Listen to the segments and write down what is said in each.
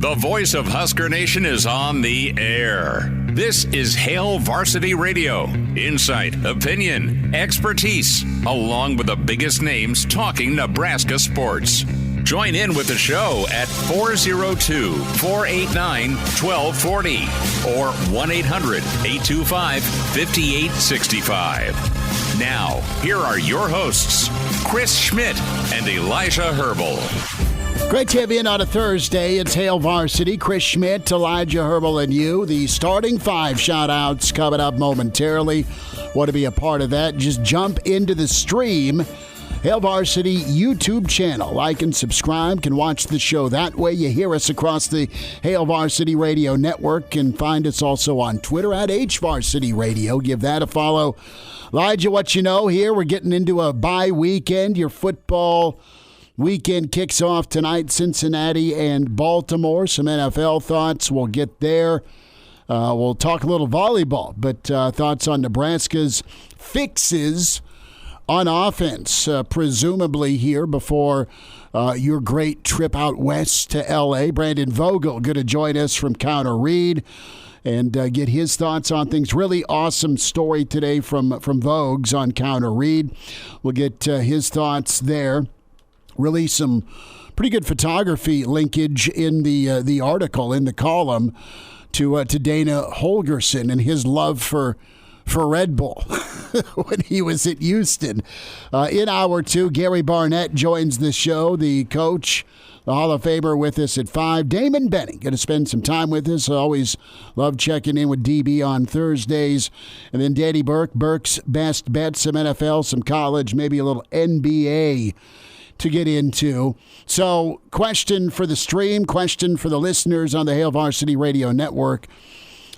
The voice of Husker Nation is on the air. This is Hail Varsity Radio. Insight, opinion, expertise, along with the biggest names talking Nebraska sports. Join in with the show at 402-489-1240 or 1-800-825-5865. Now, here are your hosts, Chris Schmidt and Elijah Herbel. Great to have you in on a Thursday. It's Hail Varsity. Chris Schmidt, Elijah Herbel, and you. The starting five shout-outs coming up momentarily. Want to be a part of that? Just jump into the stream. Hail Varsity YouTube channel. Like and subscribe. Can watch the show that way. You hear us across the Hail Varsity Radio network. Can find us also on Twitter at HVarsity Radio. Give that a follow. Elijah, what you know here, we're getting into a bye weekend. Your football weekend kicks off tonight, Cincinnati and Baltimore. Some NFL thoughts. We'll get there. We'll talk a little volleyball, but thoughts on Nebraska's fixes on offense, presumably here before your great trip out west to L.A. Brandon Vogel going to join us from Counter Read and get his thoughts on things. Really awesome story today from Vogues on Counter Read. We'll get his thoughts there. Really some pretty good photography linkage in the article, in the column, to Dana Holgorsen and his love for Red Bull when he was at Houston. In hour two, Gary Barnett joins the show, the coach, the Hall of Famer, with us at 5. Damon Benning going to spend some time with us. I always love checking in with DB on Thursdays. And then Danny Burke, Burke's Best Bets, some NFL, some college, maybe a little NBA to get into. So, question for the stream, question for the listeners on the Hail Varsity Radio Network.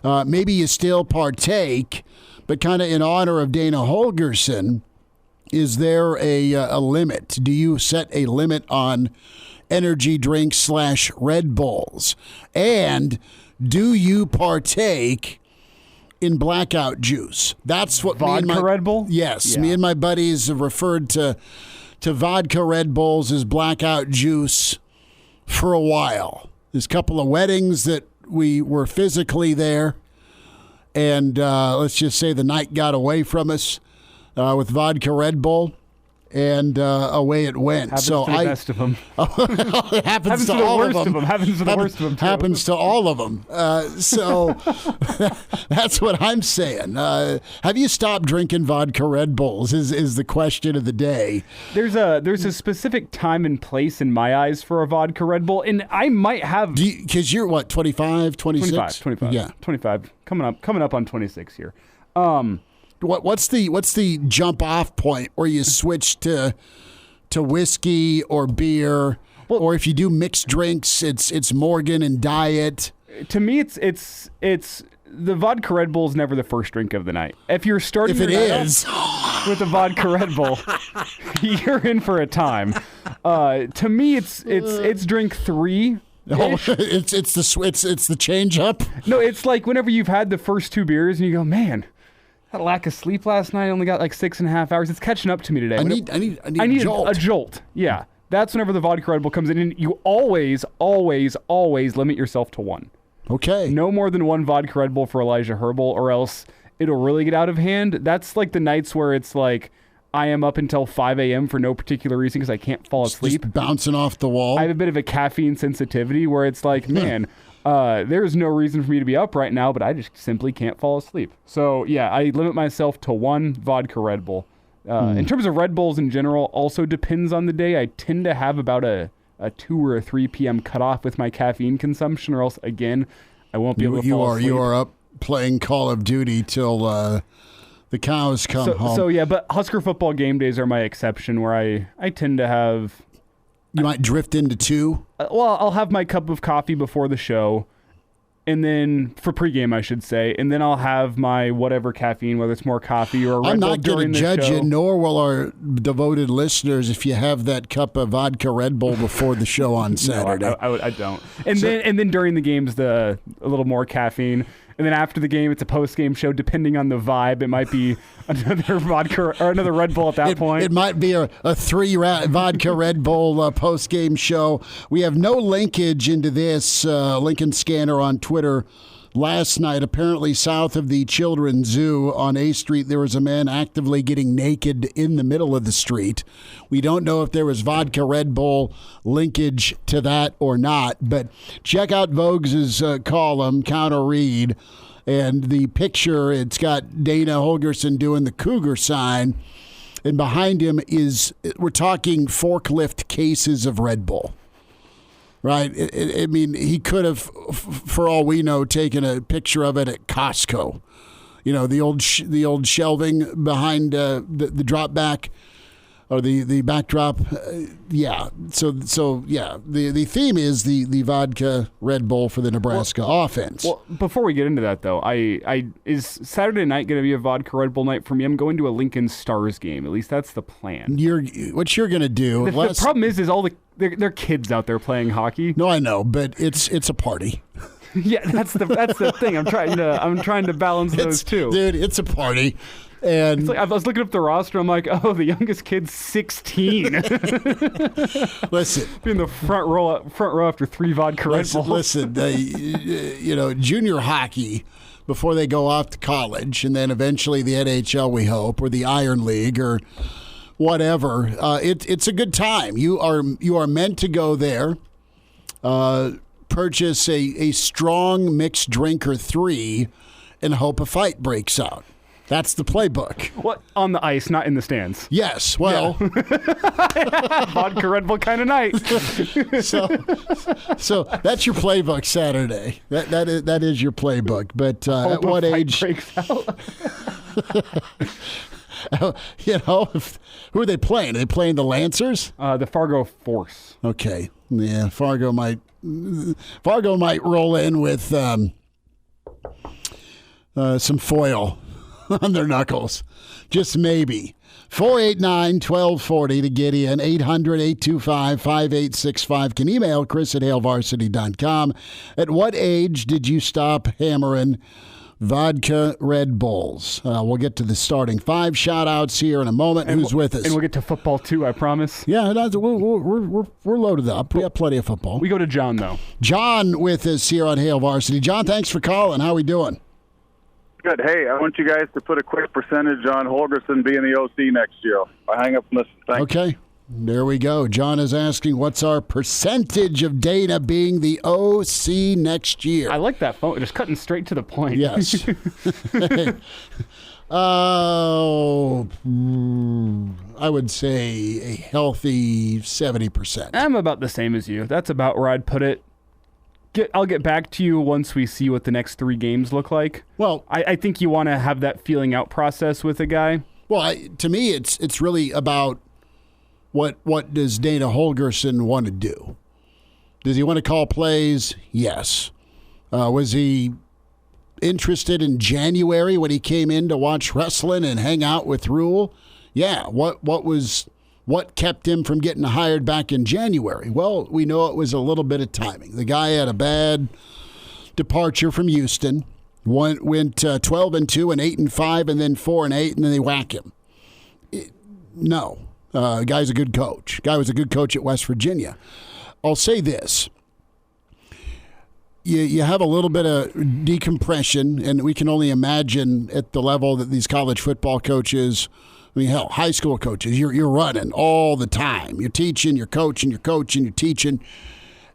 Maybe you still partake, but kind of in honor of Dana Holgorsen, is there a limit? Do you set a limit on energy drinks / Red Bulls? And do you partake in blackout juice? That's what vodka Red Bull? Yes, yeah. Me and my buddies have referred to vodka Red Bulls as blackout juice for a while. There's a couple of weddings that we were physically there, and let's just say the night got away from us with vodka Red Bull, and away it went. Happens to the best of them. It happens to all of them. Happens to the worst of them, too. Happens to all of them. So that's what I'm saying. Have you stopped drinking vodka Red Bulls is the question of the day. There's a specific time and place in my eyes for a vodka Red Bull, and I might have... Because you're, what, 25, 26? 25. Yeah. 25. Coming up on 26 here. What's the jump off point where you switch to whiskey or beer, or if you do mixed drinks, it's Morgan and Diet? To me, it's the vodka Red Bull is never the first drink of the night. If you're starting with a vodka Red Bull, you're in for a time. To me, it's drink 3. Oh, it's the change up. No, it's like whenever you've had the first 2 beers and you go, man, had a lack of sleep last night. I only got like 6.5 hours. It's catching up to me today. I need a jolt. A jolt. Yeah. That's whenever the vodka Red Bull comes in. And you always limit yourself to 1. Okay. No more than 1 vodka Red Bull for Elijah Herbel, or else it'll really get out of hand. That's like the nights where it's like I am up until 5 a.m. for no particular reason because I can't fall asleep. Just bouncing off the wall. I have a bit of a caffeine sensitivity where it's like, man... there's no reason for me to be up right now, but I just simply can't fall asleep. So, yeah, I limit myself to 1 vodka Red Bull. In terms of Red Bulls in general, also depends on the day. I tend to have about a 2 or a 3 p.m. cutoff with my caffeine consumption, or else, again, I won't be able to fall asleep. You are up playing Call of Duty till the cows come home. So, yeah, but Husker football game days are my exception, where I tend to have... You might drift into 2? Well, I'll have my cup of coffee before the show, and then for pregame, I should say, and then I'll have my whatever caffeine, whether it's more coffee or a Red Bull during the show. I'm not going to judge you, nor will our devoted listeners, if you have that cup of vodka Red Bull before the show on Saturday. No, I don't. And then during the games, a little more caffeine. And then after the game, it's a post-game show. Depending on the vibe, it might be another vodka or another Red Bull at that point. It might be a 3 vodka Red Bull post-game show. We have no linkage into this. Lincoln Scanner on Twitter. Last night, apparently south of the Children's Zoo on A Street, there was a man actively getting naked in the middle of the street. We don't know if there was vodka Red Bull linkage to that or not, but check out Vogue's column, Counter Read, and the picture, it's got Dana Holgorsen doing the cougar sign, and behind him we're talking forklift cases of Red Bull. Right. I mean, he could have, for all we know, taken a picture of it at Costco. You know, the old shelving behind the drop back or the backdrop. Yeah. So yeah. The theme is the vodka Red Bull for the Nebraska offense. Well, before we get into that though, is Saturday night going to be a vodka Red Bull night for me? I'm going to a Lincoln Stars game. At least that's the plan. What you're going to do? The problem is all they're kids out there playing hockey. No, I know, but it's a party. Yeah, that's the thing. I'm trying to balance those two. Dude, it's a party. And it's like, I was looking up the roster. I'm like, oh, the youngest kid's 16. Listen, be in the front row after 3 vodka Red Bulls. Listen, junior hockey before they go off to college, and then eventually the NHL, we hope, or the Iron League, or whatever. It's a good time. You are meant to go there. Purchase a strong mixed drink or 3, and hope a fight breaks out. That's the playbook. What, on the ice, not in the stands? Yes. Well, vodka Red Bull kind of night. so that's your playbook Saturday. That is your playbook. But at what age? Breaks out. Who are they playing? Are they playing the Lancers? The Fargo Force. Okay. Yeah, Fargo might roll in with some foil on their knuckles. Just maybe. 489-1240 to get in. 800-825-5865. Can email Chris at hailvarsity.com. At what age did you stop hammering vodka Red Bulls? We'll get to the starting 5 shout-outs here in a moment. Who's with us? And we'll get to football, too, I promise. Yeah, we're loaded up. We got plenty of football. We go to John, though. John with us here on Hail Varsity. John, thanks for calling. How we doing? Good. Hey, I want you guys to put a quick percentage on Holgorsen being the OC next year. I hang up and listen. Thanks. Okay. There we go. John is asking, what's our percentage of Dana being the OC next year? I like that phone. Just cutting straight to the point. Yes. I would say a healthy 70%. I'm about the same as you. That's about where I'd put it. I'll get back to you once we see what the next 3 games look like. Well, I think you want to have that feeling out process with a guy. Well, to me, it's really about what does Dana Holgorsen want to do? Does he want to call plays? Yes. Was he interested in January when he came in to watch wrestling and hang out with Rule? Yeah. What kept him from getting hired back in January? Well, we know it was a little bit of timing. The guy had a bad departure from Houston. Went 12-2 and 8-5, and then 4-8, and then they whack him. No, guy's a good coach. Guy was a good coach at West Virginia. I'll say this: you have a little bit of decompression, and we can only imagine at the level that these college football coaches. I mean, hell, high school coaches, you're running all the time. You're teaching, you're coaching, you're teaching,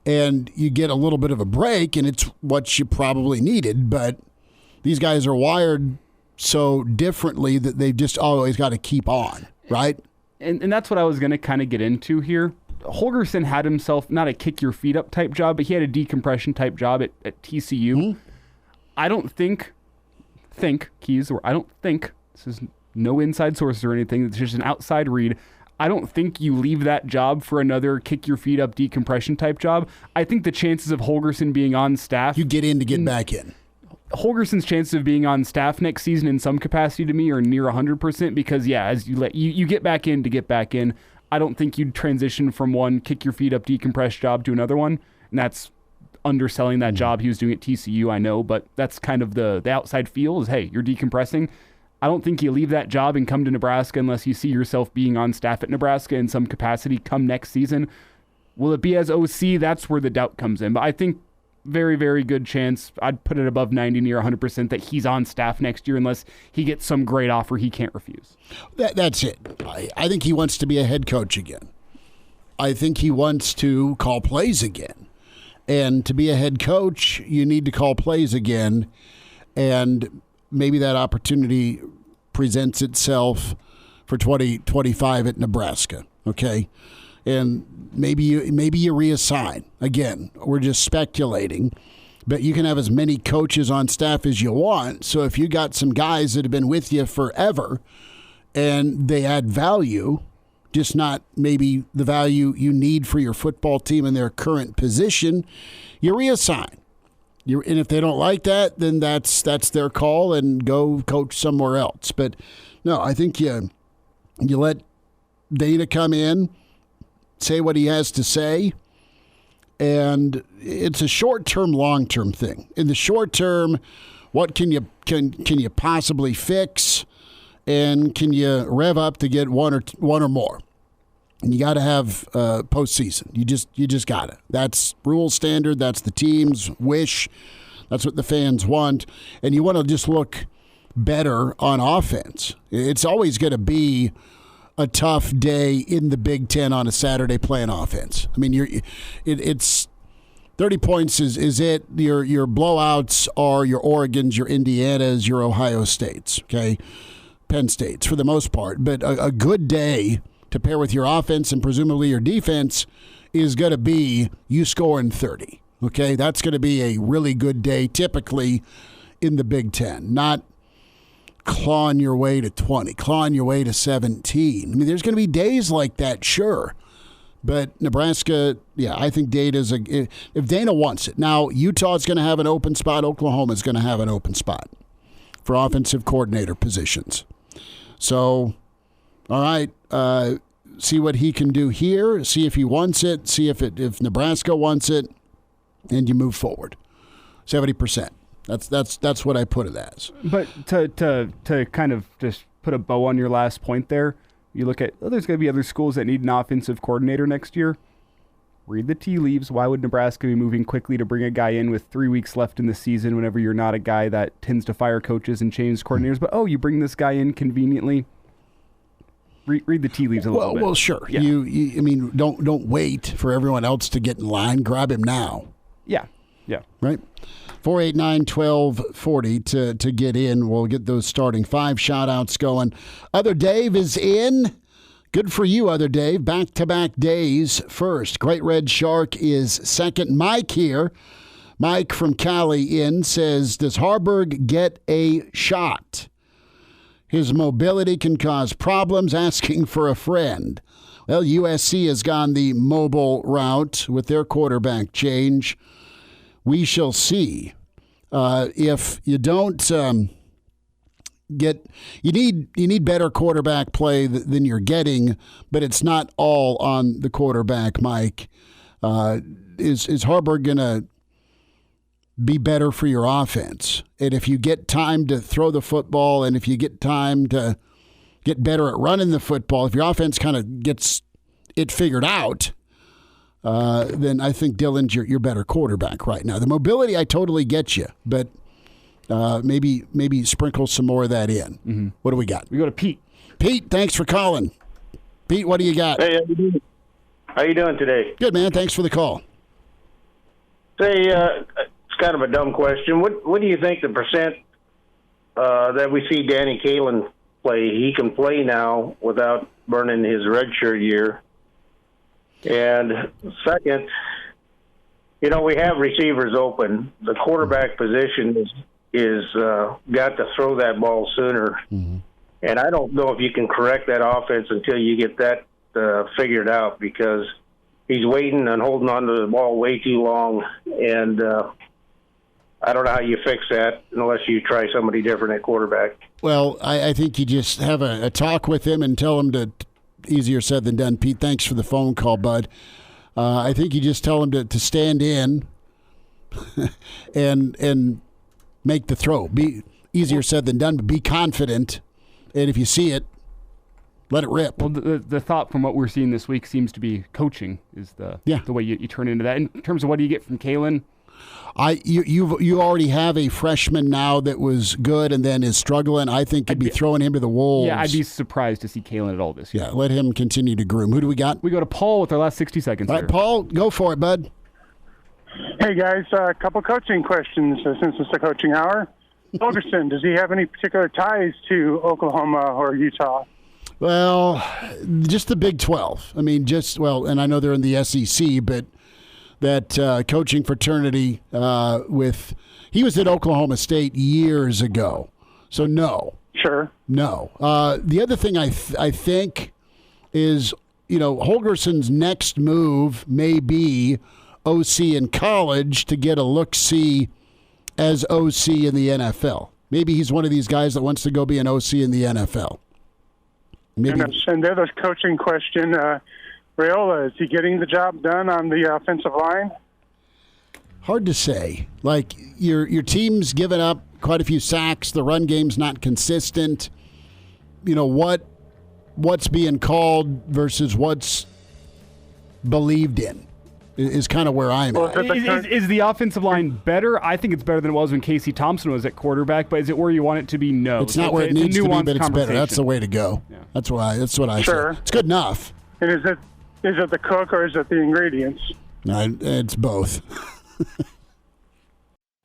and you get a little bit of a break, and it's what you probably needed. But these guys are wired so differently that they've just always got to keep on, right? And that's what I was going to kind of get into here. Holgorsen had himself not a kick-your-feet-up type job, but he had a decompression type job at TCU. Mm-hmm. I don't think, this is no inside sources or anything. It's just an outside read. I don't think you leave that job for another kick-your-feet-up decompression type job. I think the chances of Holgorsen being on staff... You get in to get back in. Holgorsen's chances of being on staff next season in some capacity to me are near 100% because, yeah, as you get back in to get back in, I don't think you'd transition from one kick-your-feet-up decompressed job to another one, and that's underselling that job he was doing at TCU, I know, but that's kind of the outside feel is, hey, you're decompressing. I don't think you leave that job and come to Nebraska unless you see yourself being on staff at Nebraska in some capacity come next season. Will it be as OC? That's where the doubt comes in. But I think very, very good chance. I'd put it above 90, near 100% that he's on staff next year unless he gets some great offer he can't refuse. That's it. I think he wants to be a head coach again. I think he wants to call plays again. And to be a head coach, you need to call plays again. And maybe that opportunity presents itself for 2025 at Nebraska, okay? And maybe you reassign. Again, we're just speculating, but you can have as many coaches on staff as you want. So if you got some guys that have been with you forever and they add value, just not maybe the value you need for your football team in their current position, you reassign. And if they don't like that, then that's their call and go coach somewhere else. But no, I think you let Dana come in, say what he has to say, and it's a short-term, long-term thing. In the short term, what can you possibly fix, and can you rev up to get one or more? And you got to have postseason. You just got to. That's rule standard. That's the team's wish. That's what the fans want. And you want to just look better on offense. It's always going to be a tough day in the Big Ten on a Saturday playing offense. I mean, it's 30 points is it. Your blowouts are your Oregons, your Indianas, your Ohio States, okay? Penn States for the most part. But a good day to pair with your offense and presumably your defense is going to be you scoring 30, okay? That's going to be a really good day typically in the Big Ten, not clawing your way to 20, clawing your way to 17. I mean, there's going to be days like that, sure. But Nebraska, yeah, I think Dana's if Dana wants it. Now, Utah's going to have an open spot. Oklahoma's going to have an open spot for offensive coordinator positions. So, all right, see what he can do here. See if he wants it. See if Nebraska wants it, and you move forward. 70%. That's what I put it as. But to kind of just put a bow on your last point there, you look at there's going to be other schools that need an offensive coordinator next year. Read the tea leaves. Why would Nebraska be moving quickly to bring a guy in with 3 weeks left in the season whenever you're not a guy that tends to fire coaches and change coordinators? But, you bring this guy in conveniently. Read the tea leaves a little bit. Well, sure. Yeah. You I mean, don't wait for everyone else to get in line. Grab him now. Yeah. Right? 489-1240 to get in. We'll get those starting 5 shout-outs going. Other Dave is in. Good for you, Other Dave. Back-to-back days first. Great Red Shark is second. Mike here. Mike from Cali in says, does Harburg get a shot? His mobility can cause problems, asking for a friend. Well, USC has gone the mobile route with their quarterback change. We shall see. If you don't you need better quarterback play than you're getting, but it's not all on the quarterback, Mike. Is Harburg going to be better for your offense? And if you get time to throw the football, and if you get time to get better at running the football, if your offense kind of gets it figured out, then I think Dillon's your better quarterback right now. The mobility, I totally get you, but maybe sprinkle some more of that in. Mm-hmm. What do we got? We go to Pete. Pete, thanks for calling. Pete, what do you got? Hey, how you doing today? Good, man. Thanks for the call. Say, it's kind of a dumb question. What do you think the percent that we see Danny Kalen play? He can play now without burning his redshirt year. And second, we have receivers open. The quarterback position is got to throw that ball sooner. Mm-hmm. And I don't know if you can correct that offense until you get that figured out, because he's waiting and holding on to the ball way too long. And I don't know how you fix that unless you try somebody different at quarterback. Well, I think you just have a talk with him and tell him to. Easier said than done. Pete, thanks for the phone call, bud. I think you just tell him to stand in and make the throw. Be easier said than done, but be confident. And if you see it, let it rip. Well, the thought from what we're seeing this week seems to be coaching is the way you turn into that. In terms of what do you get from Kalen? You already have a freshman now that was good and then is struggling. I think you'd be throwing him to the wolves. Yeah, I'd be surprised to see Kalen at all this year. Yeah, let him continue to groom. Who do we got? We go to Paul with our last 60 seconds. All right, Paul, go for it, bud. Hey, guys, a couple coaching questions since it's the coaching hour. Holgorsen, does he have any particular ties to Oklahoma or Utah? Well, just the Big 12. I mean, and I know they're in the SEC, but that coaching fraternity he was at Oklahoma State years ago. So, no. Sure. No. The other thing I think is, Holgorsen's next move may be OC in college to get a look-see as OC in the NFL. Maybe he's one of these guys that wants to go be an OC in the NFL. Maybe. And the other coaching question, Raiola, is he getting the job done on the offensive line? Hard to say. Like, your team's given up quite a few sacks. The run game's not consistent. What's being called versus what's believed in is kind of where I'm at. Is the offensive line better? I think it's better than it was when Casey Thompson was at quarterback, but is it where you want it to be? No. It's not where it needs to be, but it's better. That's the way to go. Yeah. That's what I say. It's good enough. And is it the cook or is it the ingredients? No, it's both.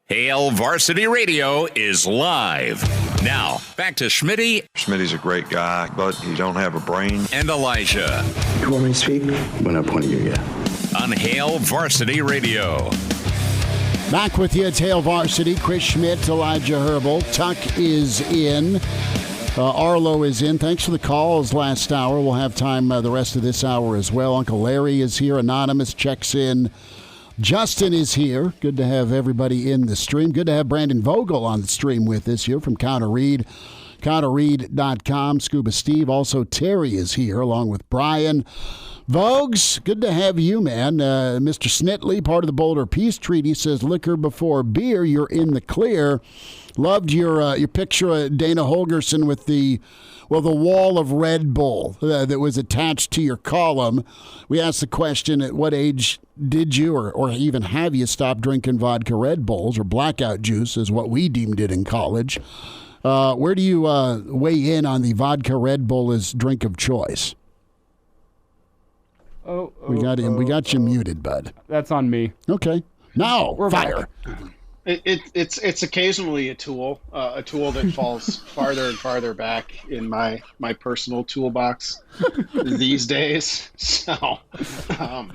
Hail Varsity Radio is live. Now, back to Schmitty. Schmitty's a great guy, but he don't have a brain. And Elijah. You want me to speak? When I point at you, yeah. On Hail Varsity Radio. Back with you at Hail Varsity. Chris Schmidt, Elijah Herbel. Tuck is in. Arlo is in. Thanks for the calls last hour. We'll have time the rest of this hour as well. Uncle Larry is here. Anonymous checks in. Justin is here. Good to have everybody in the stream. Good to have Brandon Vogel on the stream with us here from Counter Reed. CounterReed.com. Scuba Steve. Also, Terry is here along with Brian. Vogues, good to have you, man. Mr. Snitley, part of the Boulder Peace Treaty, says liquor before beer. You're in the clear. Loved your picture of Dana Holgorsen with the wall of Red Bull that was attached to your column. We asked the question, at what age did you or even have you stopped drinking vodka Red Bulls, or blackout juice is what we deemed it in college. Where do you weigh in on the vodka Red Bull as drink of choice? We got you muted, bud. That's on me. Okay. Now, We're fire. back. It's occasionally a tool that falls farther and farther back in my personal toolbox these days. So I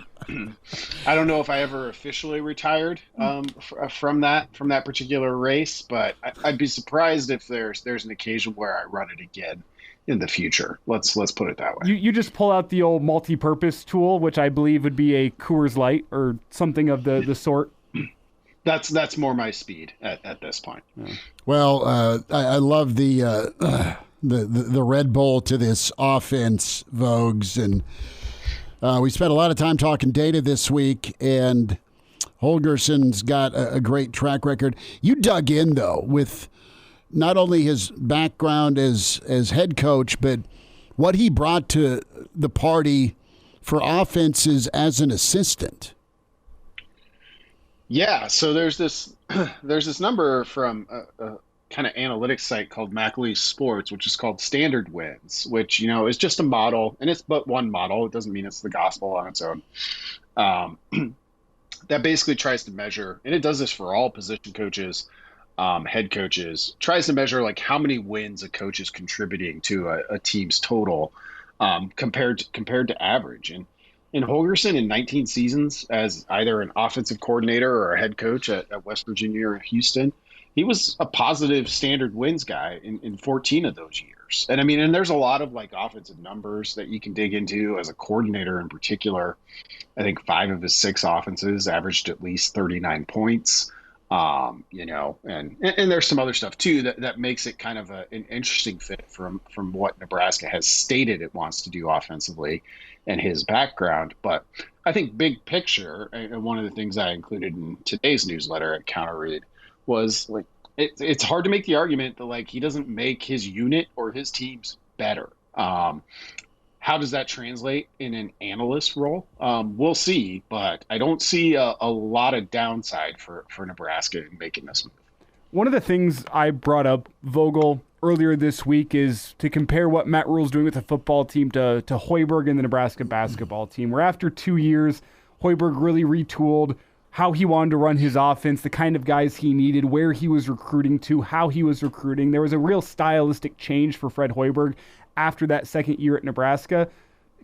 don't know if I ever officially retired from that particular race, but I'd be surprised if there's an occasion where I run it again in the future. Let's put it that way. You just pull out the old multi-purpose tool, which I believe would be a Coors Light or something of the sort. That's more my speed at this point. Yeah. Well, I love the Red Bull to this offense, Vogues, and we spent a lot of time talking data this week, and Holgorsen's got a great track record. You dug in though with not only his background as head coach, but what he brought to the party for offenses as an assistant. Yeah, so there's this number from a kind of analytics site called Mackley Sports, which is called Standard Wins, which is just a model, and it's but one model. It doesn't mean it's the gospel on its own. That basically tries to measure, and it does this for all position coaches, head coaches, tries to measure like how many wins a coach is contributing to a team's total compared to average. And Holgorsen in 19 seasons as either an offensive coordinator or a head coach at West Virginia or Houston, he was a positive standard wins guy in 14 of those years. And I mean, and there's a lot of like offensive numbers that you can dig into as a coordinator in particular. I think 5 of his 6 offenses averaged at least 39 points. And there's some other stuff too that makes it kind of an interesting fit from what Nebraska has stated it wants to do offensively and his background. But I think big picture, and one of the things I included in today's newsletter at Counter Read was like, it's hard to make the argument that like he doesn't make his unit or his teams better. How does that translate in an analyst role? We'll see, but I don't see a lot of downside for Nebraska in making this move. One of the things I brought up, Vogel, earlier this week is to compare what Matt Rhule's doing with the football team to Hoiberg and the Nebraska basketball team, where after 2 years, Hoiberg really retooled how he wanted to run his offense, the kind of guys he needed, where he was recruiting to, how he was recruiting. There was a real stylistic change for Fred Hoiberg after that second year at Nebraska.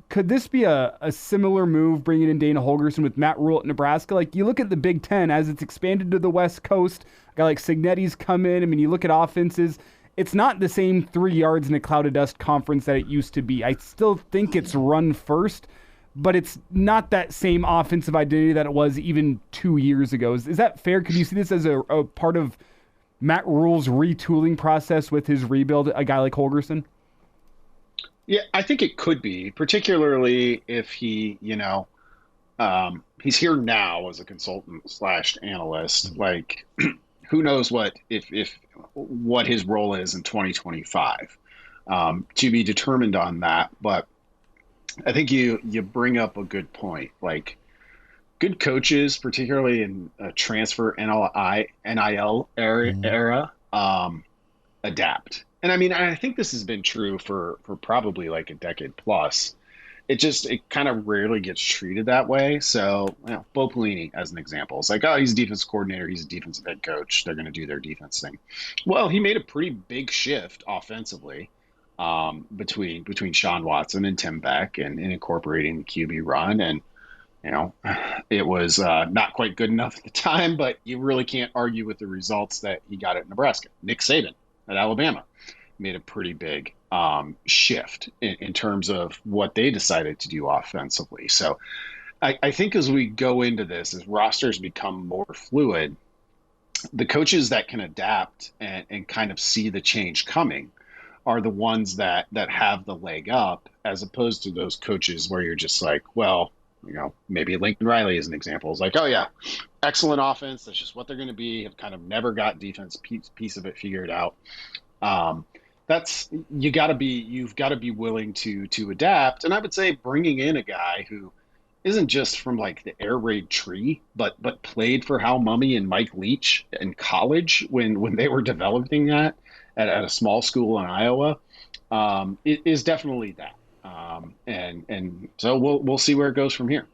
Could this be a similar move, bringing in Dana Holgorsen with Matt Rhule at Nebraska? Like, you look at the Big Ten as it's expanded to the West Coast, a guy like Signetti's come in. I mean, you look at offenses, it's not the same 3 yards in a cloud of dust conference that it used to be. I still think it's run first, but it's not that same offensive identity that it was even 2 years ago. Is that fair? Could you see this as a part of Matt Rhule's retooling process with his rebuild, a guy like Holgorsen? Yeah, I think it could be, particularly if he, he's here now as a consultant / analyst. Like, who knows what his role is in 2025, to be determined on that. But I think you bring up a good point. Like, good coaches, particularly in a transfer NIL era, adapt. And I mean, I think this has been true for probably like a decade plus. It kind of rarely gets treated that way. So, Bo Pelini, as an example, it's like, oh, he's a defense coordinator, he's a defensive head coach, they're going to do their defense thing. Well, he made a pretty big shift offensively between Sean Watson and Tim Beck and incorporating the QB run. And, it was not quite good enough at the time, but you really can't argue with the results that he got at Nebraska. Nick Saban at Alabama made a pretty big shift in terms of what they decided to do offensively. So I think as we go into this, as rosters become more fluid, the coaches that can adapt and kind of see the change coming are the ones that have the leg up, as opposed to those coaches where you're just like, well, maybe Lincoln Riley is an example. It's like, oh yeah, excellent offense. That's just what they're going to be. Have kind of never got defense piece of it figured out. You've got to be willing to adapt. And I would say bringing in a guy who isn't just from like the air raid tree, but played for Hal Mumme and Mike Leach in college when they were developing that at a small school in Iowa, it is definitely that. And so we'll see where it goes from here.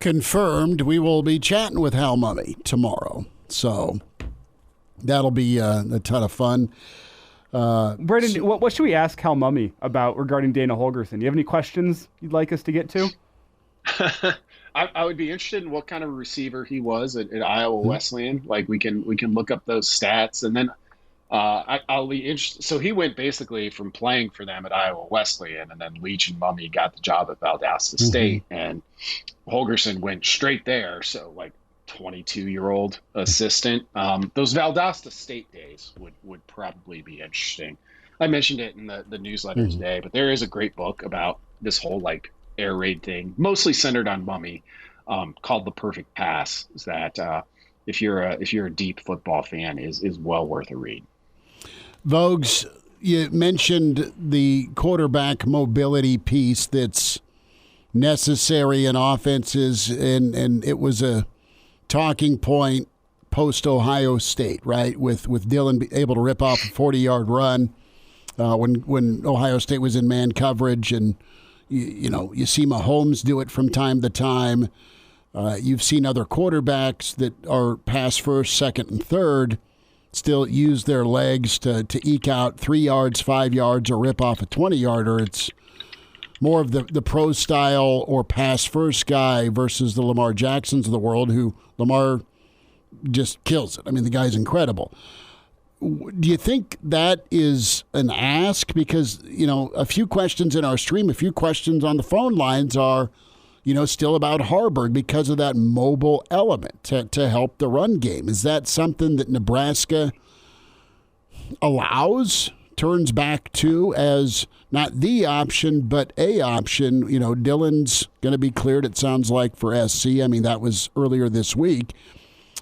Confirmed, we will be chatting with Hal Mumme tomorrow. So that'll be a ton of fun. Brendan, what should we ask Hal Mumme about regarding Dana Holgorsen? Do you have any questions you'd like us to get to? I would be interested in what kind of receiver he was at Iowa Wesleyan. Like we can look up those stats, and then I'll be interested. So he went basically from playing for them at Iowa Wesleyan, and then Leach and Mumme got the job at Valdosta State, and Holgorsen went straight there. So like 22-year-old assistant. Those Valdosta State days would probably be interesting. I mentioned it in the newsletter today, but there is a great book about this whole like air raid thing, mostly centered on Mumme, called The Perfect Pass. Is that if you're a deep football fan, is well worth a read. Vogues, you mentioned the quarterback mobility piece that's necessary in offenses, and it was a talking point post Ohio State, right? With Dillon able to rip off a 40-yard run when Ohio State was in man coverage, and you see Mahomes do it from time to time. You've seen other quarterbacks that are pass first, second, and third still use their legs to eke out 3 yards, 5 yards, or rip off a 20-yarder. It's more of the pro style or pass first guy versus the Lamar Jacksons of the world, who Lamar just kills it. I mean, the guy's incredible. Do you think that is an ask? Because, a few questions in our stream, a few questions on the phone lines are, still about Harburg because of that mobile element to help the run game. Is that something that Nebraska allows, turns back to as not the option, but a option? Dillon's going to be cleared, it sounds like, for SC. I mean, that was earlier this week,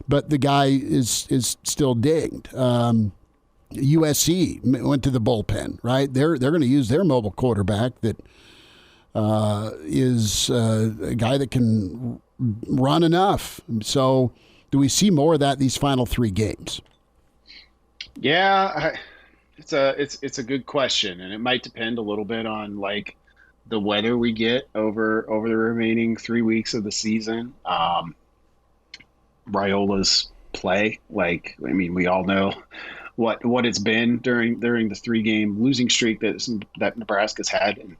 but the guy is still dinged. USC went to the bullpen, right? They're going to use their mobile quarterback that is a guy that can run enough. So do we see more of that these final 3 games? Yeah, it's a good question, and it might depend a little bit on like the weather we get over the remaining 3 weeks of the season. Raiola's play, we all know what it's been during the 3-game losing streak that Nebraska's had. And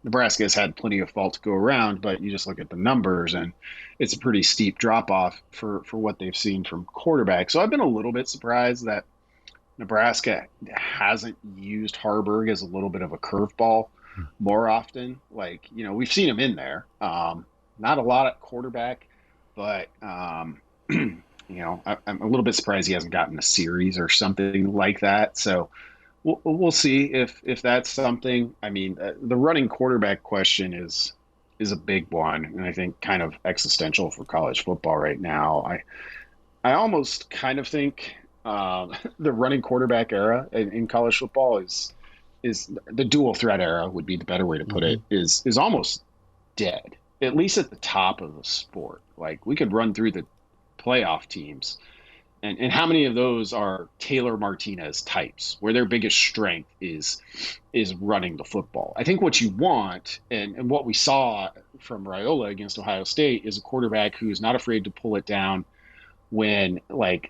Nebraska has had plenty of fault to go around, but you just look at the numbers and it's a pretty steep drop off for what they've seen from quarterback. So I've been a little bit surprised that Nebraska hasn't used Harburg as a little bbit of a curveball more often. We've seen him in there. Not a lot at quarterback, but I'm a little bit surprised he hasn't gotten a series or something like that. So we'll see if that's something. I mean, the running quarterback question is a big one, and I think kind of existential for college football right now. I almost kind of think the running quarterback era in college football is the dual threat era, would be the better way to put it, is almost dead, at least at the top of the sport. Like, we could run through the playoff teams, and how many of those are Taylor Martinez types, where their biggest strength is running the football. I think what you want, and what we saw from Raiola against Ohio State, is a quarterback who's not afraid to pull it down when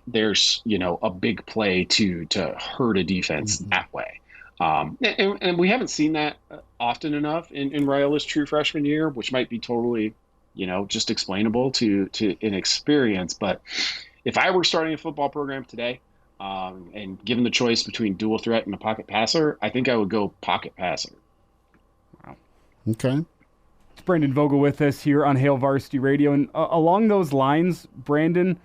there's a big play to hurt a defense that way. And we haven't seen that often enough in Raiola's true freshman year, which might be totally just explainable to inexperience. But if I were starting a football program today, and given the choice between dual threat and a pocket passer, I think I would go pocket passer. Wow. Okay. It's Brandon Vogel with us here on Hail Varsity Radio. And along those lines, Brandon,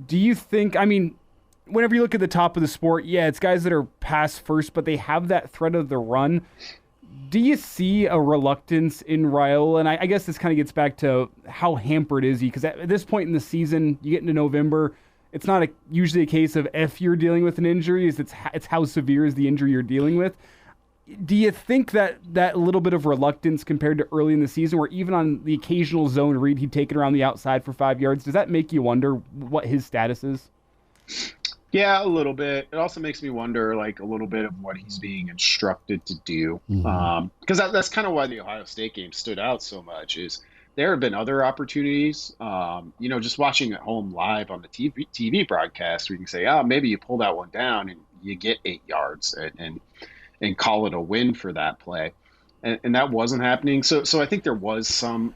do you think, whenever you look at the top of the sport, it's guys that are pass first, but they have that threat of the run. Do you see a reluctance in Raiola? And I guess this kind of gets back to how hampered is he? Because at this point in the season, you get into November, it's not usually a case of if you're dealing with an injury, it's how severe is the injury you're dealing with. Do you think that little bit of reluctance compared to early in the season, where even on the occasional zone read, he'd take it around the outside for 5 yards, does that make you wonder what his status is? Yeah, a little bit. It also makes me wonder, a little bit of what he's being instructed to do. Because that's kind of why the Ohio State game stood out so much, is there have been other opportunities, just watching at home live on the TV broadcast, where you can say, maybe you pull that one down and you get 8 yards and call it a win for that play. And that wasn't happening. So I think there was some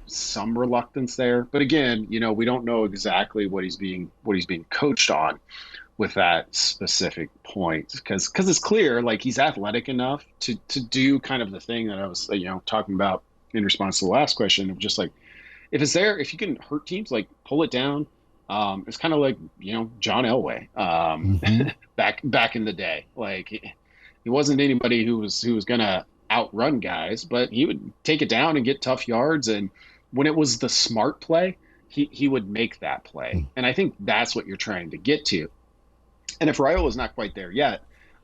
reluctance there. But again, we don't know exactly what he's being coached on with that specific point, because it's clear he's athletic enough to do kind of the thing that I was talking about in response to the last question of just if it's there, if you can hurt teams, pull it down. It's kind of like John Elway back in the day. He wasn't anybody who was gonna outrun guys, but he would take it down and get tough yards, and when it was the smart play, he would make that play. And I think that's what you're trying to get to. And if Raiola's not quite there yet,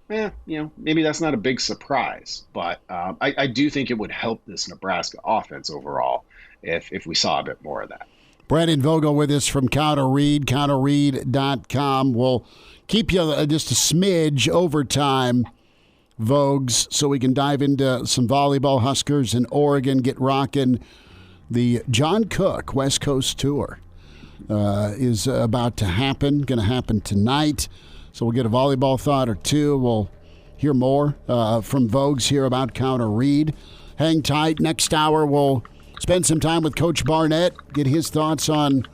maybe that's not a big surprise. But I do think it would help this Nebraska offense overall if we saw a bit more of that. Brandon Vogel with us from Counter Read, counterread.com. We'll keep you just a smidge overtime, Vogues, so we can dive into some volleyball. Huskers in Oregon get rocking. The John Cook West Coast Tour is about to happen, going to happen tonight. So we'll get a volleyball thought or two. We'll hear more from Vogues here about Counter Read. Hang tight. Next hour, we'll spend some time with Coach Barnett, get his thoughts on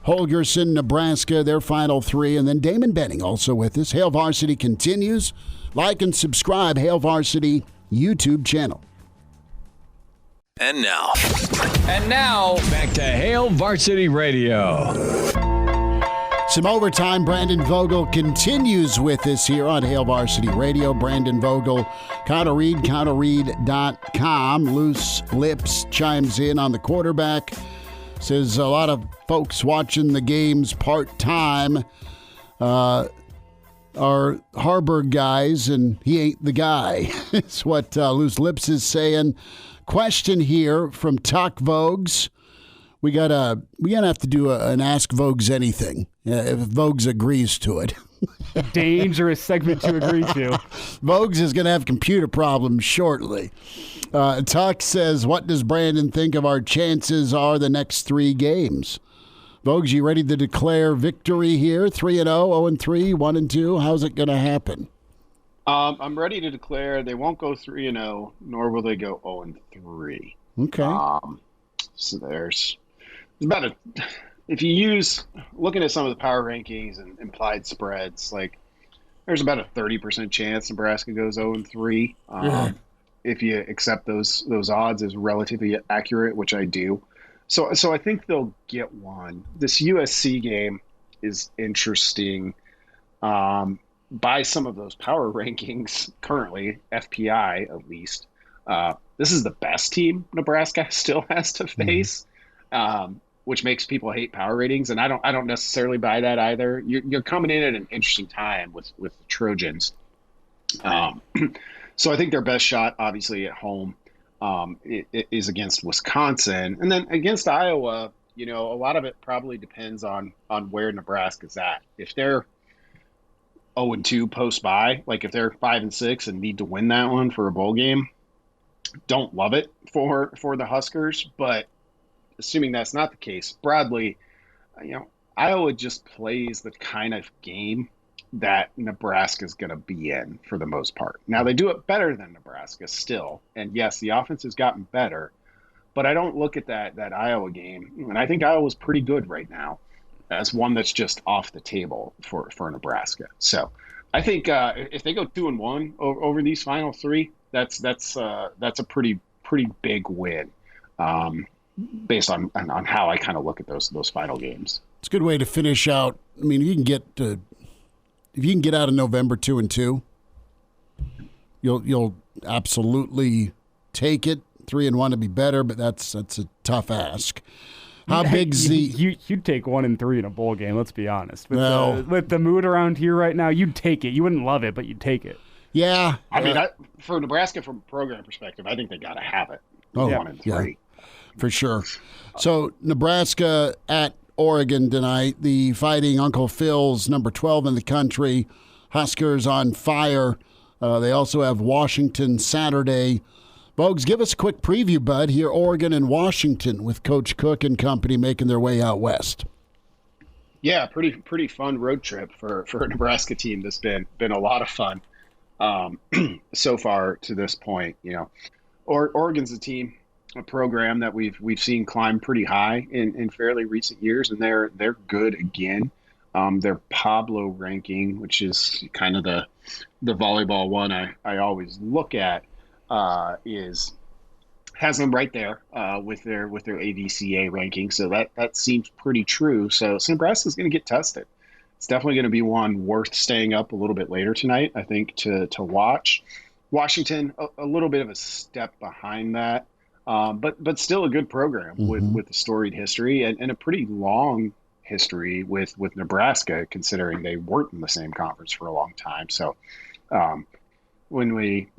Holgorsen, Nebraska, their final 3, and then Damon Benning also with us. Hail Varsity continues. Like and subscribe, Hail Varsity YouTube channel. And now, back to Hail Varsity Radio. Some overtime. Brandon Vogel continues with us here on Hail Varsity Radio. Brandon Vogel, counterread.com. Loose Lips chimes in on the quarterback. Says a lot of folks watching the games part-time are Harburg guys, and he ain't the guy. It's what Loose Lips is saying. Question here from Tuck Vogues. We gotta have to do an Ask Vogues anything if Vogues agrees to it. Dangerous segment to agree to. Vogues is gonna have computer problems shortly. Tuck says, "What does Brandon think of our chances are the next 3 games?" Vogues, you ready to declare victory here? 3-0, 0-3, 1-2. How's it gonna happen? I'm ready to declare they won't go 3-0, nor will they go 0-3. Okay. So there's about if you use looking at some of the power rankings and implied spreads, like there's about a 30% chance Nebraska goes 0-3. If you accept those odds as relatively accurate, which I do. So I think they'll get one. This USC game is interesting. By some of those power rankings currently, FPI at least, this is the best team Nebraska still has to face, which makes people hate power ratings, and I don't necessarily buy that either. You're coming in at an interesting time with the Trojans, so I think their best shot, obviously at home, is against Wisconsin, and then against Iowa. A lot of it probably depends on where Nebraska's at. If they're 0-2 post-bye, like if they're 5-6 and need to win that one for a bowl game, don't love it for the Huskers. But assuming that's not the case, broadly, Iowa just plays the kind of game that Nebraska's going to be in for the most part. Now, they do it better than Nebraska still, and yes, the offense has gotten better, but I don't look at that Iowa game, and I think Iowa's pretty good right now, as one that's just off the table for Nebraska. So I think if they go 2-1 over these final 3, that's a pretty big win, based on how I kind of look at those final games. It's a good way to finish out. I mean, if you can get out of November 2-2, you'll absolutely take it. 3-1 to be better, but that's a tough ask. How big's the? You'd take 1-3 in a bowl game. Let's be honest. With the mood around here right now, you'd take it. You wouldn't love it, but you'd take it. Yeah. I mean, for Nebraska, from a program perspective, I think they got to have it. 1-3. Yeah, for sure. So Nebraska at Oregon tonight. The Fighting Uncle Phil's number 12 in the country. Huskers on fire. They also have Washington Saturday. Bogues, give us a quick preview, bud. Here, Oregon and Washington with Coach Cook and company making their way out west. Yeah, pretty fun road trip for a Nebraska team that's been a lot of fun so far to this point. Oregon's a program that we've seen climb pretty high in fairly recent years, and they're good again. Their Pablo ranking, which is kind of the volleyball one I always look at, has them right there with their AVCA ranking, so that seems pretty true. So Nebraska's going to get tested. It's definitely going to be one worth staying up a little bit later tonight, I think, to watch. Washington, a little bit of a step behind that, but still a good program with a storied history and a pretty long history with Nebraska, considering they weren't in the same conference for a long time. So when we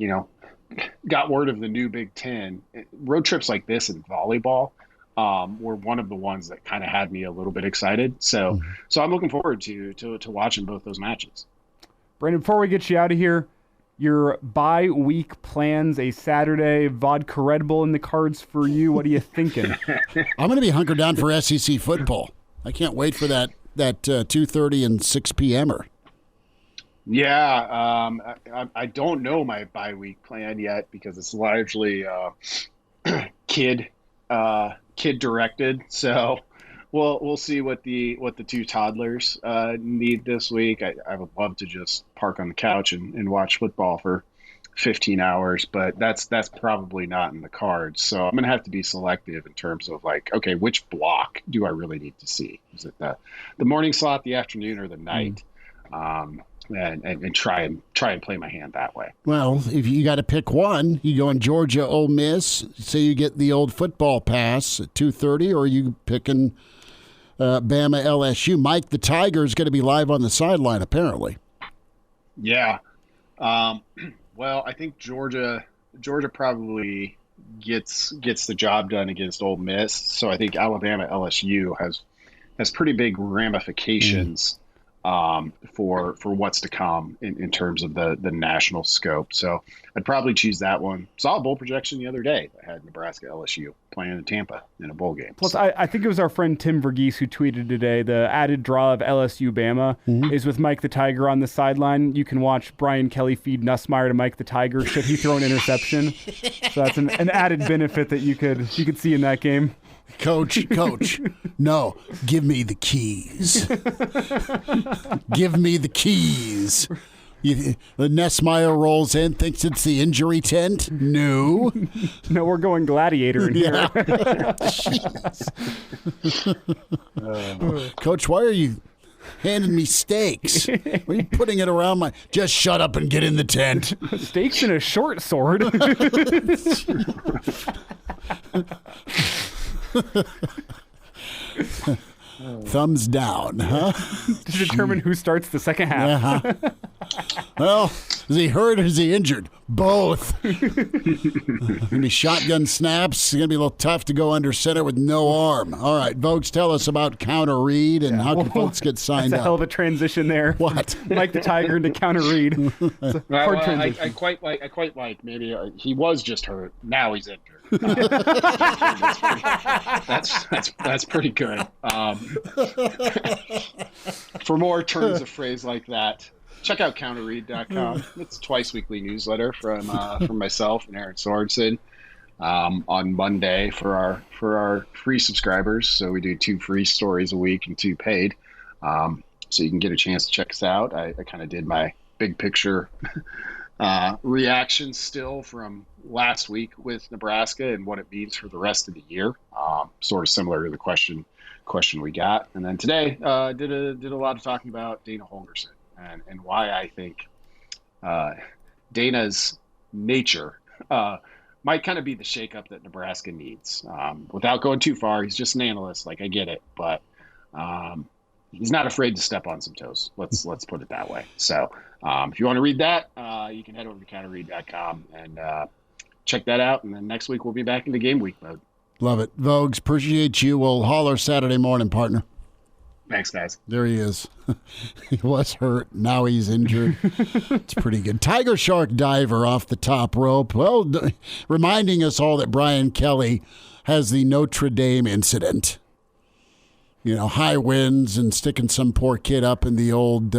got word of the new Big Ten, road trips like this in volleyball were one of the ones that kind of had me a little bit excited. So I'm looking forward to watching both those matches. Brandon, before we get you out of here, your bye week plans, a Saturday vodka Red Bull in the cards for you. What are you thinking? I'm going to be hunkered down for SEC football. I can't wait for that 2:30 and 6 p.m.er. Yeah, I don't know my bye week plan yet because it's largely kid directed. So we'll see what the 2 toddlers need this week. I would love to just park on the couch and watch football for 15 hours, but that's probably not in the cards. So I'm going to have to be selective in terms of like, okay, which block do I really need to see? Is it the morning slot, the afternoon, or the night? And try and play my hand that way. Well, if you got to pick one, you go in Georgia, Ole Miss. Say you get the old football pass at 2:30, or you picking Bama, LSU. Mike the Tiger is going to be live on the sideline, apparently. Yeah. Well, I think Georgia probably gets the job done against Ole Miss. So I think Alabama, LSU has pretty big ramifications for what's to come in terms of the national scope. So I'd probably choose that one. Saw a bowl projection the other day that had Nebraska, LSU playing in Tampa in a bowl game. Plus, so. I think it was our friend Tim Verghese who tweeted today, the added draw of LSU Bama is with Mike the Tiger on the sideline. You can watch Brian Kelly feed Nussmeier to Mike the Tiger should he throw an interception. So that's an added benefit that you could see in that game. Coach, no, give me the keys. Give me the keys. The Nussmeier rolls in, thinks it's the injury tent. No, we're going gladiator in here. Coach, why are you handing me steaks? Why are you putting it around my... Just shut up and get in the tent. Steaks and a short sword. Thumbs down, huh? To determine who starts the second half. Well, is he hurt or is he injured? Both. Gonna be shotgun snaps. It's gonna be a little tough to go under center with no arm. All right, Vogues, tell us about counter read and how can folks get signed up. That's a hell of a transition there. What? Mike the Tiger into counter read. I quite like maybe he was just hurt. Now he's injured. That's pretty good. For more turns of phrase like that, check out counterread.com. It's a twice-weekly newsletter from myself and Aaron Sorensen on Monday for our free subscribers. So we do 2 free stories a week and 2 paid. So you can get a chance to check us out. I kind of did my big picture reaction still from last week with Nebraska and what it means for the rest of the year. Sort of similar to the question we got. And then today did a lot of talking about Dana Holgorsen and why I think Dana's nature might kind of be the shakeup that Nebraska needs. Without going too far, he's just an analyst. Like, I get it, but he's not afraid to step on some toes. Let's put it that way. So if you want to read that, you can head over to counterread.com and check that out. And then next week we'll be back into game week mode. Love it. Vogues, appreciate you. We'll holler Saturday morning, partner. Thanks, guys. There he is. He was hurt. Now he's injured. It's pretty good. Tiger Shark diver off the top rope. Well, reminding us all that Brian Kelly has the Notre Dame incident. You know, high winds and sticking some poor kid up in the old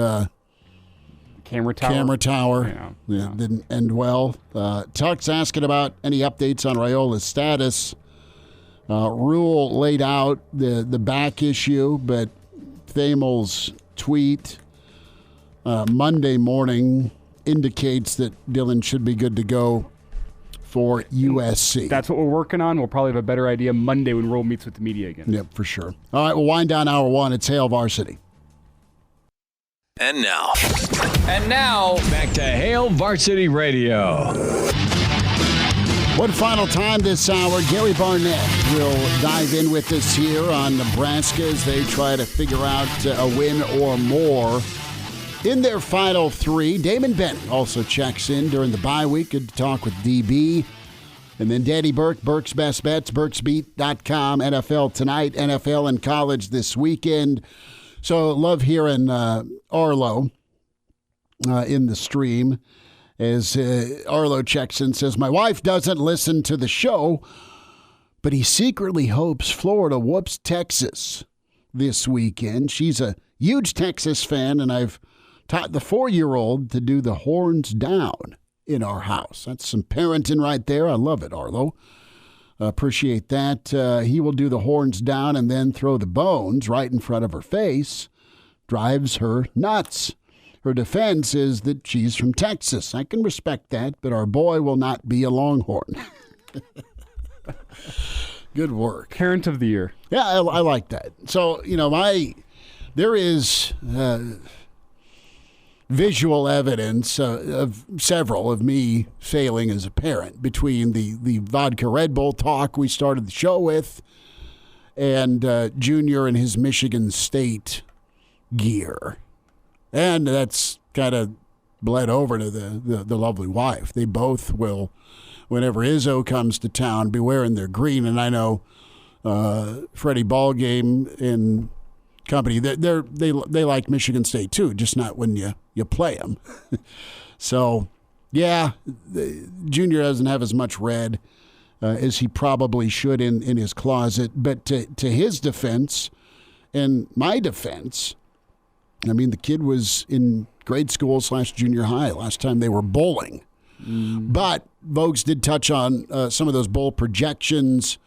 camera tower. Yeah. Didn't end well. Tuck's asking about any updates on Raiola's status. Rule laid out the back issue, but Thamel's tweet Monday morning indicates that Dylan should be good to go for USC. That's what we're working on. We'll probably have a better idea Monday when Rule meets with the media again. Yep, for sure. All right, we'll wind down hour 1. It's Hail Varsity. And now, back to Hail Varsity Radio. One final time this hour, Gary Barnett will dive in with us here on Nebraska as they try to figure out a win or more in their final 3. Damon Benning also checks in during the bye week. Good to talk with DB. And then Danny Burke, Burke's Best Bets, burksbeat.com, NFL tonight, NFL and college this weekend. So love hearing Arlo in the stream. As Arlo checks in, says, my wife doesn't listen to the show, but he secretly hopes Florida whoops Texas this weekend. She's a huge Texas fan, and I've taught the 4-year-old to do the horns down in our house. That's some parenting right there. I love it, Arlo. Appreciate that. He will do the horns down and then throw the bones right in front of her face. Drives her nuts. Her defense is that she's from Texas. I can respect that, but our boy will not be a Longhorn. Good work. Parent of the year. Yeah, I like that. So, there is visual evidence of several of me failing as a parent between the vodka Red Bull talk we started the show with and Junior and his Michigan State gear. And that's kind of bled over to the lovely wife. They both will, whenever Izzo comes to town, be wearing their green. And I know Freddie Ballgame and company, they like Michigan State too, just not when you play them. So, yeah, Junior doesn't have as much red as he probably should in his closet. But to his defense and my defense, I mean, the kid was in grade school / junior high last time they were bowling. But Vogues did touch on some of those bowl projections.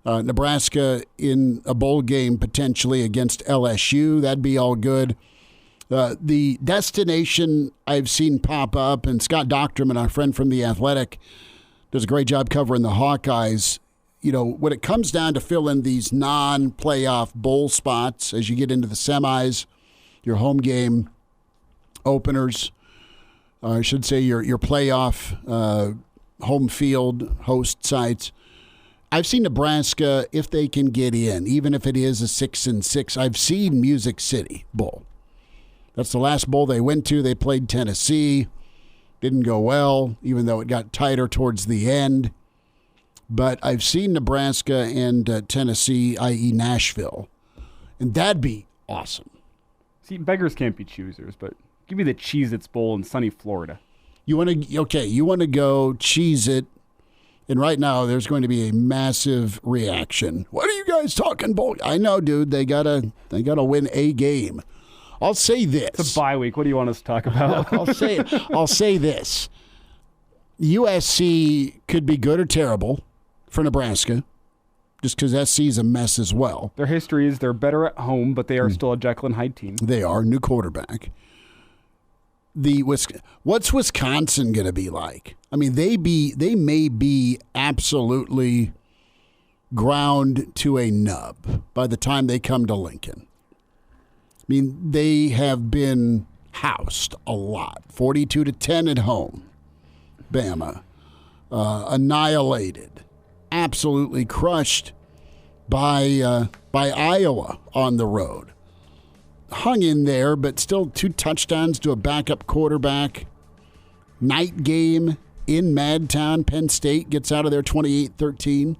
Nebraska in a bowl game potentially against LSU. That'd be all good. The destination I've seen pop up, and Scott Docterman, our friend from The Athletic, does a great job covering the Hawkeyes. When it comes down to filling these non-playoff bowl spots as you get into the semis, your home game openers, I should say your playoff home field host sites. I've seen Nebraska, if they can get in, even if it is a 6-6. I've seen Music City Bowl. That's the last bowl they went to. They played Tennessee. Didn't go well, even though it got tighter towards the end. But I've seen Nebraska and Tennessee, i.e. Nashville. And that'd be awesome. See, beggars can't be choosers, but give me the Cheez-Its Bowl in sunny Florida. You want to go Cheez-It, and right now there's going to be a massive reaction. What are you guys talking bowl? I know, dude. They gotta win a game. I'll say this. It's a bye week. What do you want us to talk about? I'll say this. USC could be good or terrible for Nebraska, just because SC is a mess as well. Their history is they're better at home, but they are still a Jekyll and Hyde team. They are. New quarterback. What's Wisconsin going to be like? I mean, they may be absolutely ground to a nub by the time they come to Lincoln. I mean, they have been housed a lot. 42-10 at home. Bama. Annihilated. Absolutely crushed by Iowa on the road. Hung in there, but still 2 touchdowns to a backup quarterback. Night game in Madtown. Penn State gets out of there 28-13.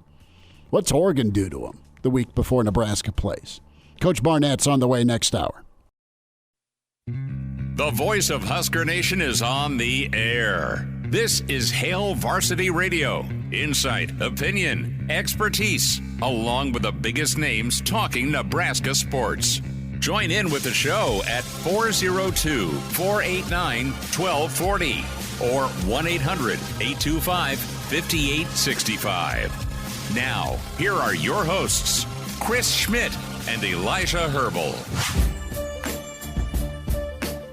What's Oregon do to them the week before Nebraska plays? Coach Barnett's on the way next hour. The voice of Husker Nation is on the air. This is Hail Varsity Radio. Insight, opinion, expertise, along with the biggest names talking Nebraska sports. Join in with the show at 402-489-1240 or 1-800-825-5865. Now, here are your hosts, Chris Schmidt and Elijah Herbel.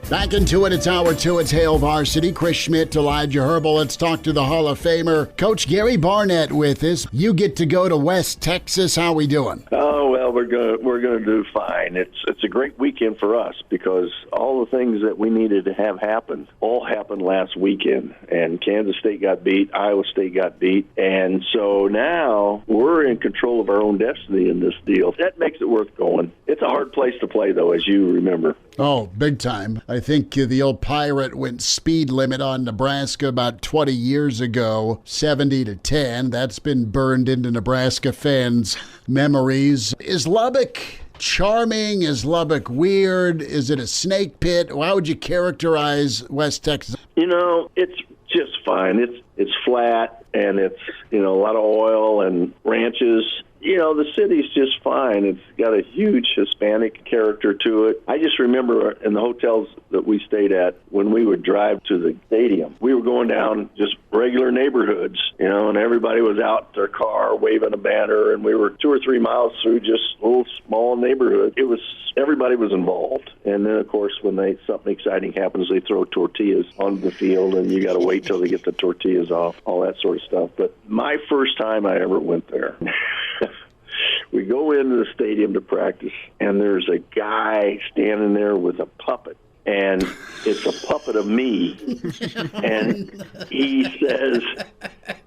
Back into it. It's hour 2. It's Hail Varsity. Chris Schmidt, Elijah Herbel. Let's talk to the Hall of Famer, Coach Gary Barnett with us. You get to go to West Texas. How we doing? Oh, well, we're gonna do fine. It's a great weekend for us because all the things that we needed to have happen all happened last weekend. And Kansas State got beat, Iowa State got beat, and so now we're in control of our own destiny in this deal. That makes it worth going. It's a hard place to play, though, as you remember. Oh, big time. I think the old Pirate went speed limit on Nebraska about 20 years ago, 70-10. That's been burned into Nebraska fans' memories. Is Lubbock charming? Is Lubbock weird? Is it a snake pit? How would you characterize West Texas? It's just fine. It's flat, and it's, a lot of oil and ranches. the city's just fine. It's got a huge Hispanic character to it. I just remember in the hotels that we stayed at, when we would drive to the stadium, we were going down just regular neighborhoods, and everybody was out in their car waving a banner, and we were 2 or 3 miles through just a little small neighborhood. Everybody was involved. And then, of course, when something exciting happens, they throw tortillas on the field, and you got to wait till they get the tortillas off, all that sort of stuff. But my first time I ever went there, we go into the stadium to practice, and there's a guy standing there with a puppet, and it's a puppet of me. And he says,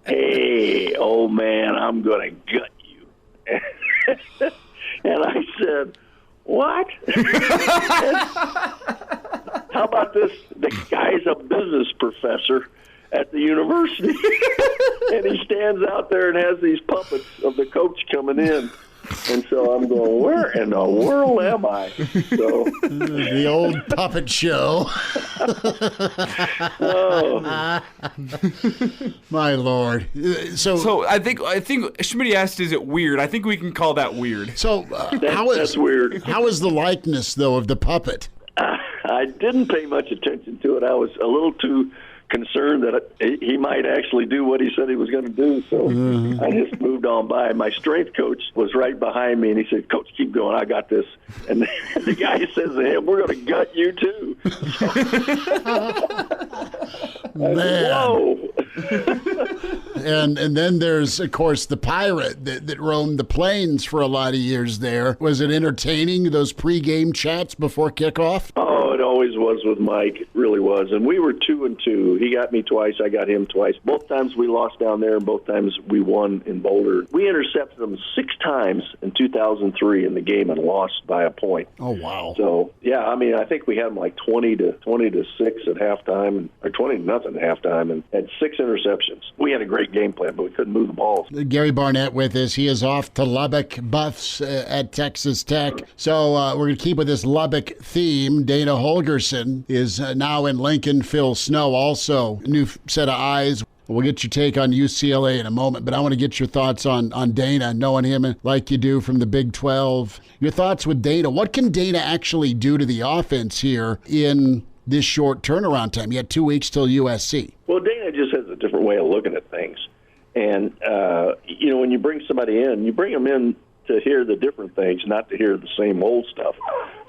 "Hey, old man, I'm going to gut you." And I said, "What?" How about this? The guy's a business professor at the university, and he stands out there and has these puppets of the coach coming in. And so I'm going, where in the world am I? So the old puppet show. Oh. My Lord. So I think Schmidt asked, is it weird? I think we can call that weird. So that's weird. How is the likeness, though, of the puppet? I didn't pay much attention to it. I was a little too concerned that he might actually do what he said he was going to do, so I just moved on by. My strength coach was right behind me, and he said, "Coach, keep going, I got this." And the guy says to him, "We're going to gut you too." Man. Said, whoa. And then there's, of course, the pirate that roamed the plains for a lot of years there. Was it entertaining, those pregame chats before kickoff? Oh, it always was with Mike. It really was. And we were 2-2. He got me twice. I got him twice. Both times we lost down there, and both times we won in Boulder. We intercepted them 6 times in 2003 in the game and lost by a point. Oh, wow. So, yeah, I mean, I think we had them like 20 to 6 at halftime, or 20-0 at halftime, and had 6 interceptions. We had a great game plan, but we couldn't move the ball. Gary Barnett with us. He is off to Lubbock Buffs at Texas Tech. So we're going to keep with this Lubbock theme. Dana Holgorsen is now in Lincoln. Phil Snow also. New set of eyes. We'll get your take on UCLA in a moment, but I want to get your thoughts on Dana, knowing him like you do from the Big 12. Your thoughts with Dana. What can Dana actually do to the offense here in this short turnaround time? You had 2 weeks till USC. Well, Dana just has a different way of looking at things. And, when you bring somebody in, you bring them in to hear the different things, not to hear the same old stuff.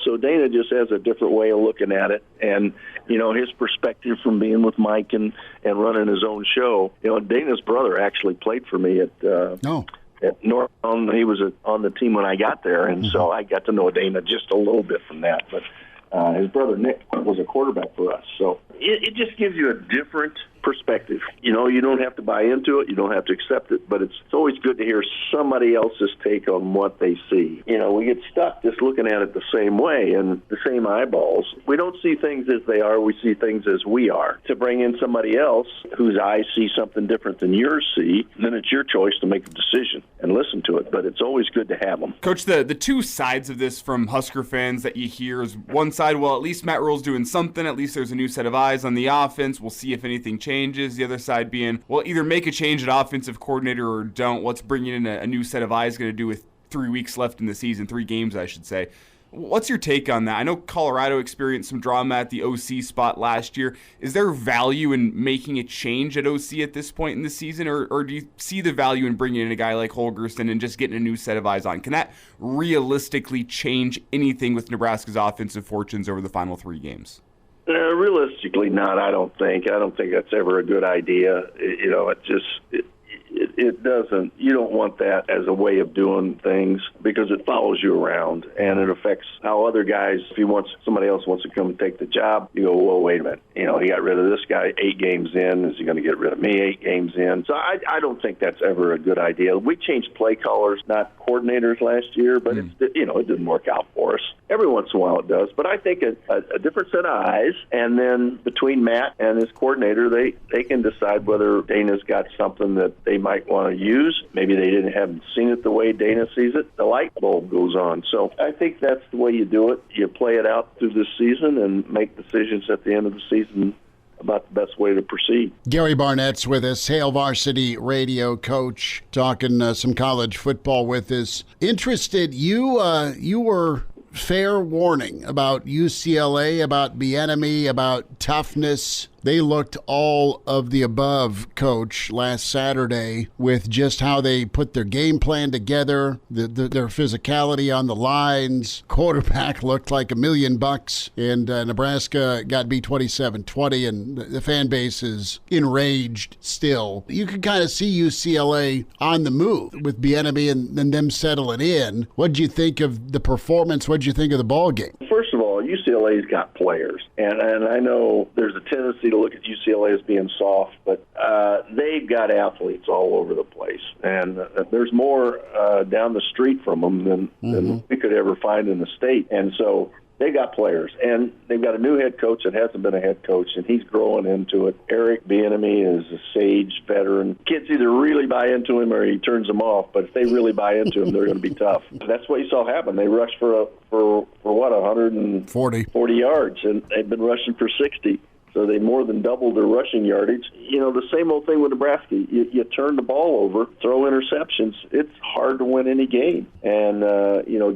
So Dana just has a different way of looking at it. And, his perspective from being with Mike and running his own show. Dana's brother actually played for me at North. He was on the team when I got there, and so I got to know Dana just a little bit from that. But his brother Nick was a quarterback for us. So it just gives you a different perspective. You don't have to buy into it. You don't have to accept it, but it's always good to hear somebody else's take on what they see. We get stuck just looking at it the same way and the same eyeballs. We don't see things as they are. We see things as we are. To bring in somebody else whose eyes see something different than yours see, then it's your choice to make a decision and listen to it, but it's always good to have them. Coach, the two sides of this from Husker fans that you hear is one side, well, at least Matt Rhule's doing something. At least there's a new set of eyes on the offense. We'll see if anything changes. The other side being, well, either make a change at offensive coordinator or don't. What's bringing in a new set of eyes going to do with 3 weeks left in the season, 3 games, I should say. What's your take on that? I know Colorado experienced some drama at the OC spot last year. Is there value in making a change at OC at this point in the season, or do you see the value in bringing in a guy like Holgorsen and just getting a new set of eyes on? Can that realistically change anything with Nebraska's offensive fortunes over the final 3 games? Realistically, not. I don't think that's ever a good idea. It doesn't. You don't want that as a way of doing things because it follows you around and it affects how other guys. If somebody else wants to come and take the job, you go, well, wait a minute. He got rid of this guy 8 games in. Is he going to get rid of me 8 games in? So I don't think that's ever a good idea. We changed play callers, not coordinators last year, but it didn't work out for us. Every once in a while it does, but I think a different set of eyes, and then between Matt and his coordinator, they can decide whether Dana's got something that they might want to use. Maybe they haven't seen it the way Dana sees it. The light bulb goes on. So I think that's the way you do it. You play it out through this season and make decisions at the end of the season about the best way to proceed. Gary Barnett's with us, Hail Varsity Radio coach, talking some college football with us. Interested, you were fair warning about UCLA, about Bieniemy, about toughness. They looked all of the above, Coach, last Saturday with just how they put their game plan together, their physicality on the lines. Quarterback looked like $1 million, and Nebraska got beat 27-20, and the fan base is enraged still. You can kind of see UCLA on the move with Bieniemy and them settling in. What did you think of the performance? What did you think of the ball game? First of all, UCLA's got players, and I know there's a tendency to look at UCLA as being soft, but they've got athletes all over the place, and there's more down the street from them than we could ever find in the state. And so they got players, and they've got a new head coach that hasn't been a head coach, and he's growing into it. Eric Bieniemy is a sage veteran. Kids either really buy into him or he turns them off, but if they really buy into him, they're going to be tough. That's what you saw happen. They rushed for what, 140 yards, and they've been rushing for 60. So they more than doubled their rushing yardage. You know, the same old thing with Nebraska. You turn the ball over, throw interceptions. It's hard to win any game. And,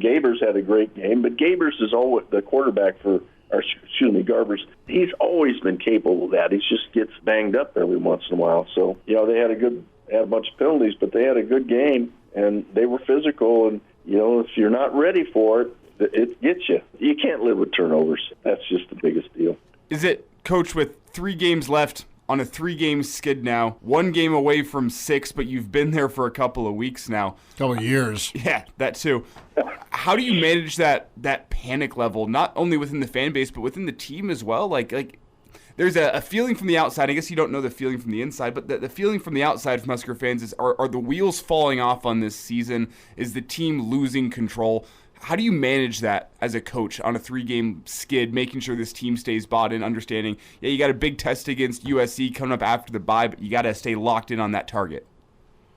Gabers had a great game, but Gabers is always the quarterback Garbers. He's always been capable of that. He just gets banged up every once in a while. So, they had a bunch of penalties, but they had a good game, and they were physical. And, if you're not ready for it, it gets you. You can't live with turnovers. That's just the biggest deal. Is it, Coach, with 3 games left on a 3-game skid now, 1 game away from 6, but you've been there for a couple of weeks now. Couple of years. Yeah, that too. How do you manage that panic level, not only within the fan base, but within the team as well? Like there's a feeling from the outside. I guess you don't know the feeling from the inside, but the feeling from the outside from Husker fans is, are the wheels falling off on this season? Is the team losing control? How do you manage that as a coach on a 3-game skid, making sure this team stays bought in, understanding, you got a big test against USC coming up after the bye, but you got to stay locked in on that target?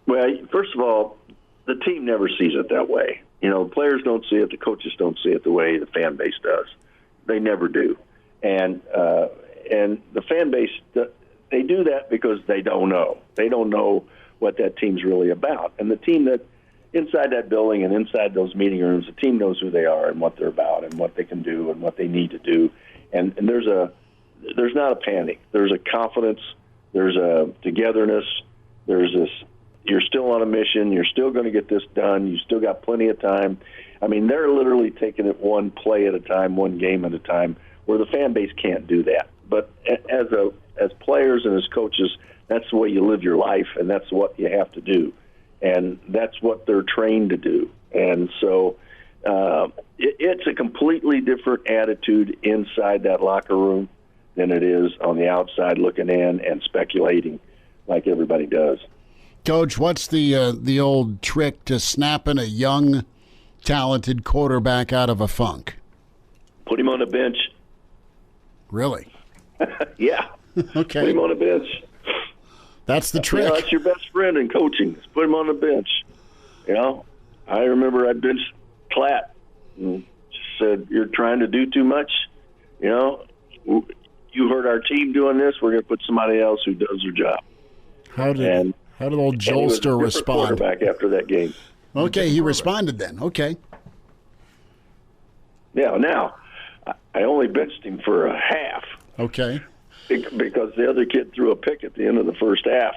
Well, first of all, the team never sees it that way. Players don't see it, the coaches don't see it the way the fan base does. They never do. And the fan base, they do that because they don't know. They don't know what that team's really about. And the team that inside that building and inside those meeting rooms, the team knows who they are and what they're about and what they can do and what they need to do. And there's not a panic. There's a confidence. There's a togetherness. There's this, you're still on a mission. You're still going to get this done. You still got plenty of time. I mean, they're literally taking it one play at a time, one game at a time, where the fan base can't do that. But as players and as coaches, that's the way you live your life, and that's what you have to do. And that's what they're trained to do. And so it's a completely different attitude inside that locker room than it is on the outside looking in and speculating like everybody does. Coach, what's the old trick to snapping a young, talented quarterback out of a funk? Put him on the bench. Really? Yeah. Okay. Put him on the bench. That's the trick. That's your best friend in coaching. Just put him on the bench. I remember I benched Klatt and said, "You're trying to do too much. You hurt our team doing this. We're going to put somebody else who does their job." How did old Jolster respond? Quarterback after that game. Okay, he responded then. Okay. Yeah. Now, I only benched him for a half. Okay. Because the other kid threw a pick at the end of the first half,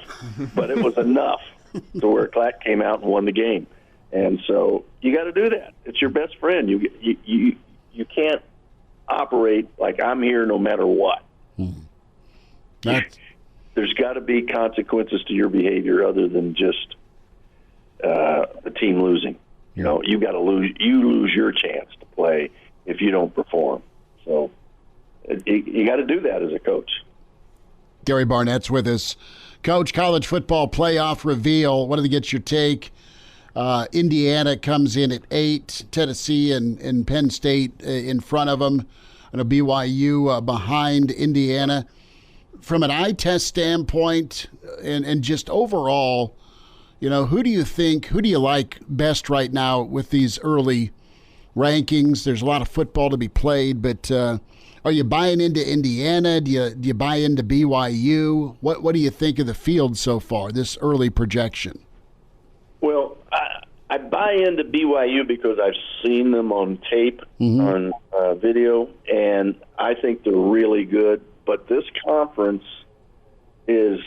but it was enough to where Klatt came out and won the game. And so you got to do that. It's your best friend. You can't operate like I'm here no matter what. There's got to be consequences to your behavior other than just the team losing. You got to lose. You lose your chance to play if you don't perform. So. You got to do that as a coach. Gary Barnett's with us. Coach, college football playoff reveal. What do they get your take? Indiana comes in at 8. Tennessee and Penn State in front of them. And a BYU behind Indiana. From an eye test standpoint and just overall, who do you like best right now with these early rankings? There's a lot of football to be played, but Are you buying into Indiana? Do you buy into BYU? What do you think of the field so far, this early projection? Well, I buy into BYU because I've seen them on tape, on video, and I think they're really good. But this conference is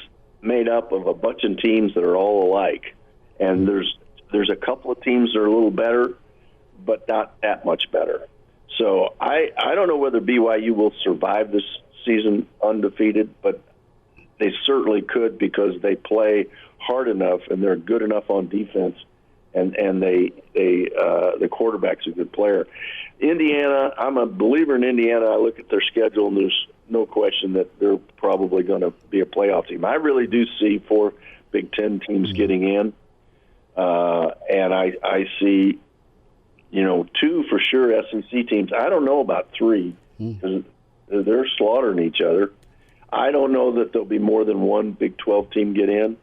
made up of a bunch of teams that are all alike, and there's a couple of teams that are a little better, but not that much better. So I don't know whether BYU will survive this season undefeated, but they certainly could because they play hard enough and they're good enough on defense, and the quarterback's a good player. Indiana, I'm a believer in Indiana. I look at their schedule, and there's no question that they're probably going to be a playoff team. I really do see 4 Big Ten teams getting in, and I see, 2 for sure SEC teams. I don't know about 3 because they're slaughtering each other. I don't know that there'll be more than 1 Big 12 team get in,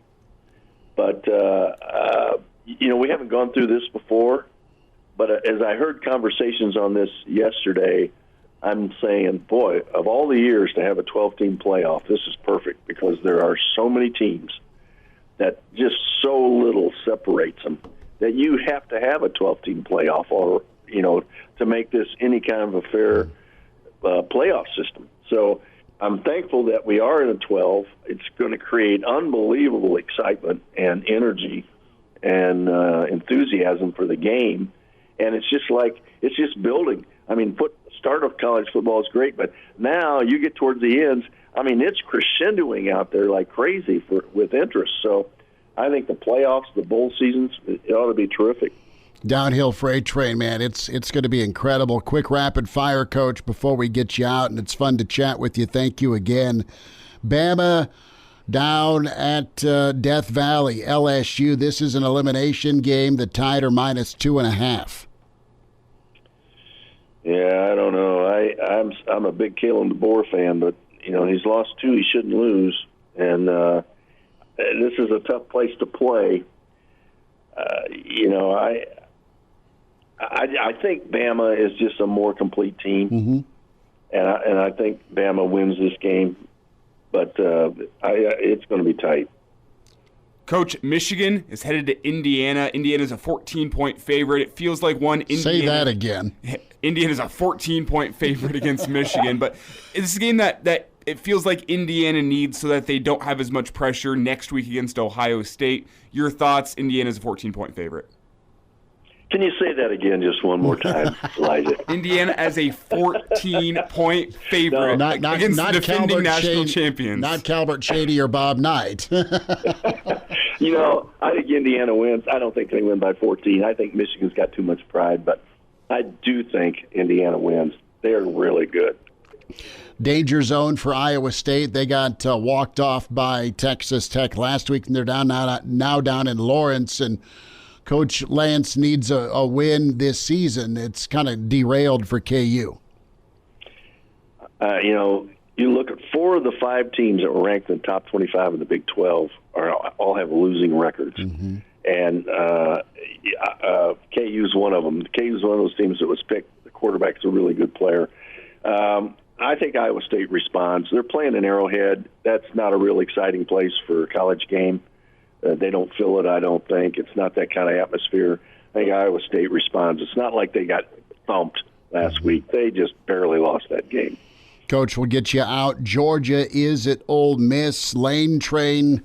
but we haven't gone through this before. But as I heard conversations on this yesterday, I'm saying, boy, of all the years to have a 12-team playoff, this is perfect because there are so many teams that just so little separates them that you have to have a 12-team playoff or, to make this any kind of a fair playoff system. So I'm thankful that we are in a 12. It's going to create unbelievable excitement and energy and enthusiasm for the game. And it's just building. I mean, start of college football is great, but now you get towards the ends. I mean, it's crescendoing out there like crazy with interest. So I think the playoffs, the bowl seasons, it ought to be terrific. Downhill freight train, man. It's going to be incredible. Quick rapid fire, Coach, before we get you out, and it's fun to chat with you. Thank you again. Bama down at Death Valley, LSU. This is an elimination game. The Tide are -2.5. Yeah, I don't know. I'm a big Kalen DeBoer fan, but he's lost 2 he shouldn't lose, and this is a tough place to play. I think Bama is just a more complete team, and I think Bama wins this game, but it's going to be tight. Coach, Michigan is headed to Indiana. Indiana's a 14-point favorite. It feels like Say that again. Indiana's a 14-point favorite against Michigan, but it's a game that it feels like Indiana needs so that they don't have as much pressure next week against Ohio State. Your thoughts? Indiana's a 14-point favorite. Can you say that again just one more time, Elijah? Indiana as a 14-point favorite against the defending national champions. Not Calvert Shady or Bob Knight. I think Indiana wins. I don't think they win by 14. I think Michigan's got too much pride, but I do think Indiana wins. They're really good. Danger zone for Iowa State. They got walked off by Texas Tech last week, and they're now down in Lawrence. And Coach Lance needs a win this season. It's kind of derailed for KU. You look at 4 of the 5 teams that were ranked in the top 25 in the Big 12 all have losing records. And KU's one of them. KU's one of those teams that was picked. The quarterback's a really good player. I think Iowa State responds. They're playing in Arrowhead. That's not a real exciting place for a college game. They don't fill it, I don't think. It's not that kind of atmosphere. I think Iowa State responds. It's not like they got thumped last week. They just barely lost that game. Coach, we'll get you out. Georgia is at Ole Miss. Lane Train,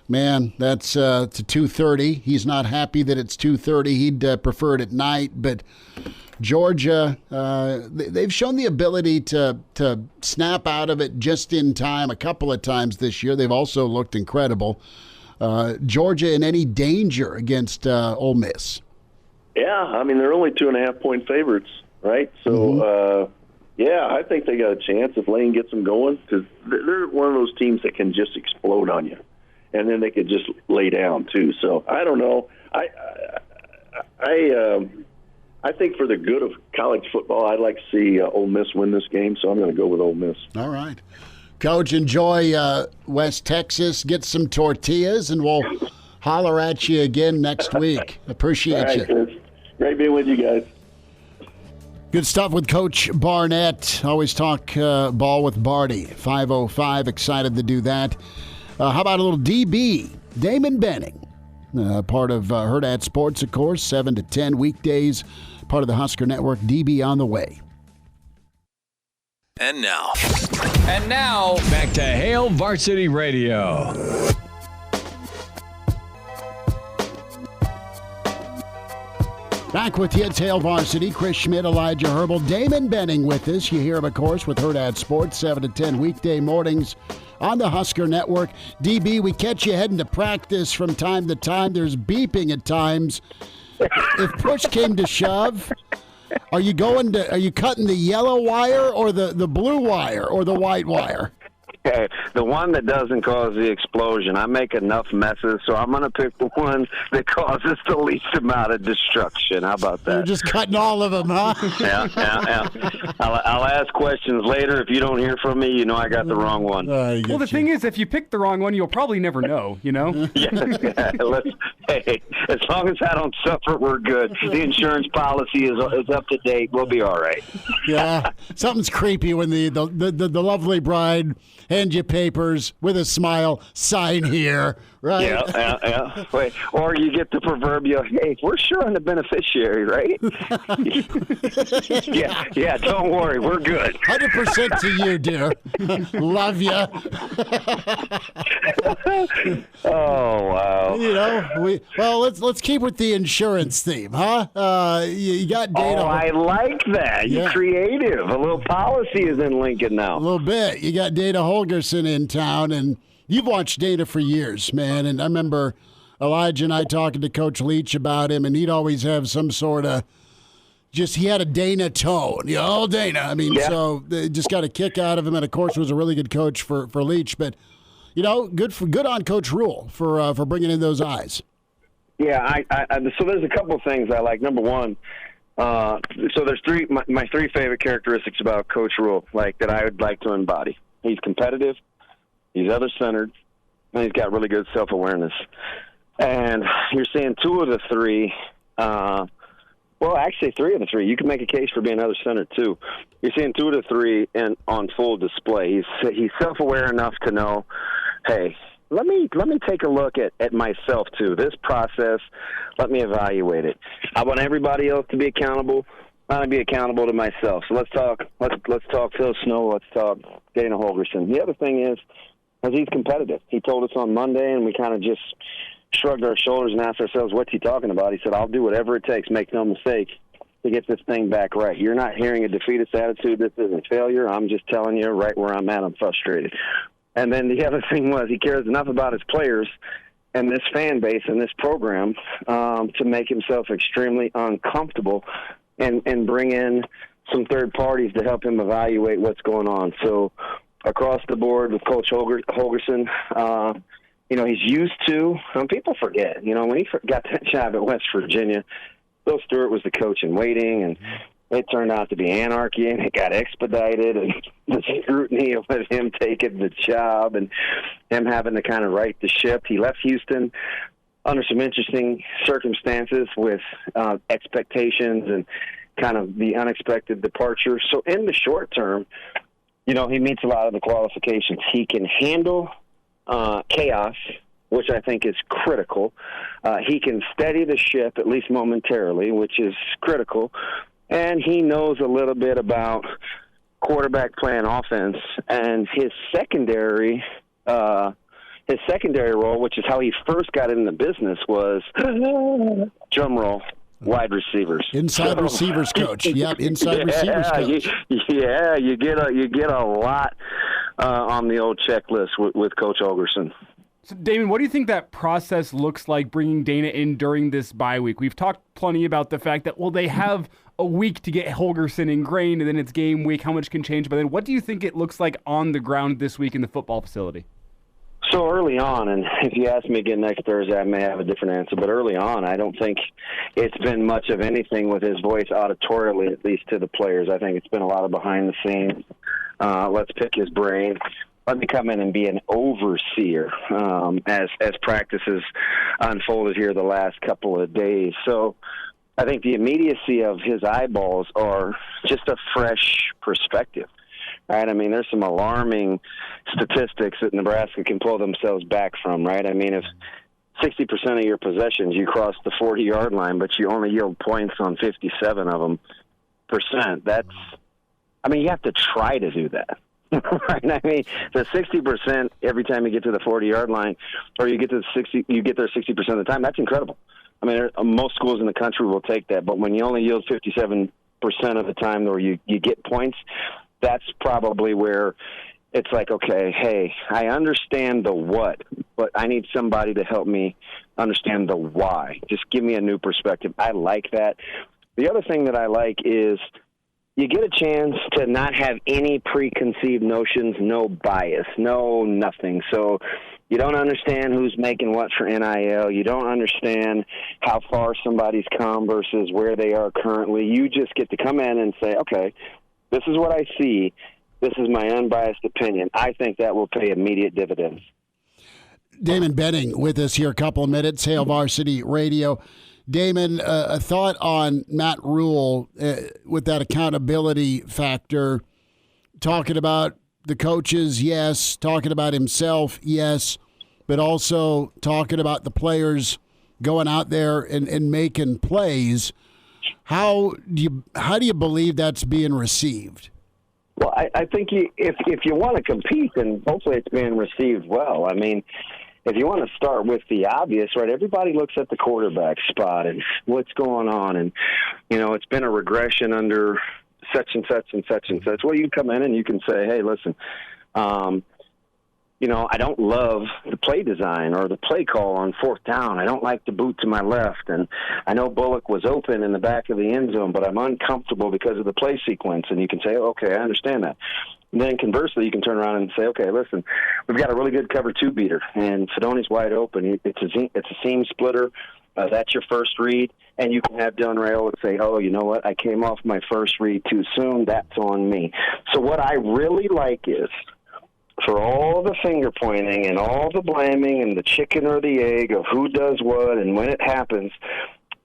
man, that's to 2:30. He's not happy that it's 2:30. He'd prefer it at night, but Georgia, they've shown the ability to snap out of it just in time a couple of times this year. They've also looked incredible. Georgia in any danger against Ole Miss? Yeah, I mean, they're only 2.5-point favorites, right? So, I think they got a chance if Lane gets them going because they're one of those teams that can just explode on you, and then they could just lay down too. So I don't know. I think for the good of college football, I'd like to see Ole Miss win this game, so I'm going to go with Ole Miss. All right. Coach, enjoy West Texas. Get some tortillas, and we'll holler at you again next week. Appreciate you. Chris. Great being with you guys. Good stuff with Coach Barnett. Always talk ball with Barty. 5:05, excited to do that. How about a little DB? Damon Benning, part of Hurrdat Sports, of course, 7 to 10 weekdays, part of the Husker Network. DB on the way. And now, back to Hail Varsity Radio. Back with you, it's Hail Varsity. Chris Schmidt, Elijah Herbel, Damon Benning with us. You hear him, of course, with Hurrdat Sports, 7 to 10 weekday mornings on the Husker Network. DB, we catch you heading to practice from time to time. There's beeping at times. If push came to shove, are you cutting the yellow wire or the blue wire or the white wire? The one that doesn't cause the explosion. I make enough messes, so I'm going to pick the one that causes the least amount of destruction. How about that? You're just cutting all of them, huh? Yeah. I'll ask questions later. If you don't hear from me, you know I got the wrong one. Well, the thing is, if you pick the wrong one, you'll probably never know, you know? Hey, as long as I don't suffer, we're good. The insurance policy is up to date. We'll be all right. Yeah, something's creepy when the lovely bride hands you papers with a smile, sign here, right? Yeah. Wait, or you get the proverbial, hey, we're sure on the beneficiary, right? yeah, don't worry, we're good. 100% to you, dear. Love you. Oh, wow. You know, let's keep with the insurance theme, huh? You got Dana. Oh, I like that. You're creative. A little policy is in Lincoln now. A little bit. You got Dana Holgorsen in town, and you've watched Dana for years, man. And I remember Elijah and I talking to Coach Leach about him, and he'd always have some sort of he had a Dana tone. Dana. I mean, so they just got a kick out of him, and of course was a really good coach for Leach. But good on Coach Rule for bringing in those eyes. Yeah, so there's a couple of things I like. Number one, so there's my three favorite characteristics about Coach Rule, that I would like to embody. He's competitive, he's other-centered, and he's got really good self-awareness. And you're seeing two of the three, actually three of the three. You can make a case for being other-centered, too. You're seeing two of the three on full display. He's self-aware enough to know, hey, let me take a look at myself, too. This process, let me evaluate it. I want everybody else to be accountable. I want to be accountable to myself. So let's talk Phil Snow. Let's talk Dana Holgorsen. The other thing is he's competitive. He told us on Monday, and we kind of just shrugged our shoulders and asked ourselves, what's he talking about? He said, I'll do whatever it takes, make no mistake, to get this thing back right. You're not hearing a defeatist attitude. This isn't failure. I'm just telling you right where I'm at. I'm frustrated. And then the other thing was he cares enough about his players and this fan base and this program to make himself extremely uncomfortable and bring in some third parties to help him evaluate what's going on. So across the board with Coach Holgorsen, he's used to, people forget, when he got that job at West Virginia, Bill Stewart was the coach in waiting, and it turned out to be anarchy, and it got expedited, and the scrutiny of him taking the job and him having to kind of right the ship. He left Houston under some interesting circumstances with expectations and kind of the unexpected departure. So in the short term, he meets a lot of the qualifications. He can handle chaos, which I think is critical. He can steady the ship, at least momentarily, which is critical. And he knows a little bit about quarterback playing offense. And his secondary role, which is how he first got in the business, was, drum roll, wide receivers. Inside receivers coach. Yep, inside receivers coach. You get a lot on the old checklist with Coach Holgorsen. So, Damon, what do you think that process looks like bringing Dana in during this bye week? We've talked plenty about the fact that, they have a week to get Holgorsen ingrained, and then it's game week. How much can change? But then what do you think it looks like on the ground this week in the football facility? So early on, and if you ask me again next Thursday, I may have a different answer, but early on, I don't think it's been much of anything with his voice auditorially, at least to the players. I think it's been a lot of behind the scenes. Let's pick his brain. Let me come in and be an overseer as practices unfolded here the last couple of days. So I think the immediacy of his eyeballs are just a fresh perspective, right? I mean, there's some alarming statistics that Nebraska can pull themselves back from, right? I mean, if 60% of your possessions, you cross the 40-yard line, but you only yield points on 57 of them %, you have to try to do that. Right? I mean, the 60% every time you get to the 40-yard line, or you get there 60% of the time, that's incredible. I mean, most schools in the country will take that, but when you only yield 57% of the time or you get points, that's probably where it's like, okay, hey, I understand the what, but I need somebody to help me understand the why. Just give me a new perspective. I like that. The other thing that I like is you get a chance to not have any preconceived notions, no bias, no nothing. So you don't understand who's making what for NIL. You don't understand how far somebody's come versus where they are currently. You just get to come in and say, okay, this is what I see. This is my unbiased opinion. I think that will pay immediate dividends. Damon Benning with us here, a couple of minutes, Hail Varsity Radio. Damon, a thought on Matt Rule with that accountability factor, talking about the coaches, yes, talking about himself, yes, but also talking about the players going out there and making plays. How do you believe that's being received? Well, I think if you want to compete, then hopefully it's being received well. I mean, if you want to start with the obvious, right, everybody looks at the quarterback spot and what's going on. And, it's been a regression under such and such and such and such. Well, you come in and you can say, hey, listen, I don't love the play design or the play call on fourth down. I don't like the boot to my left. And I know Bullock was open in the back of the end zone, but I'm uncomfortable because of the play sequence. And you can say, okay, I understand that. And then conversely, you can turn around and say, okay, listen, we've got a really good cover two beater, and Fidone's wide open. It's a seam splitter. That's your first read. And you can have Dylan Raiola say, oh, you know what? I came off my first read too soon. That's on me. So what I really like is, for all the finger pointing and all the blaming and the chicken or the egg of who does what and when it happens,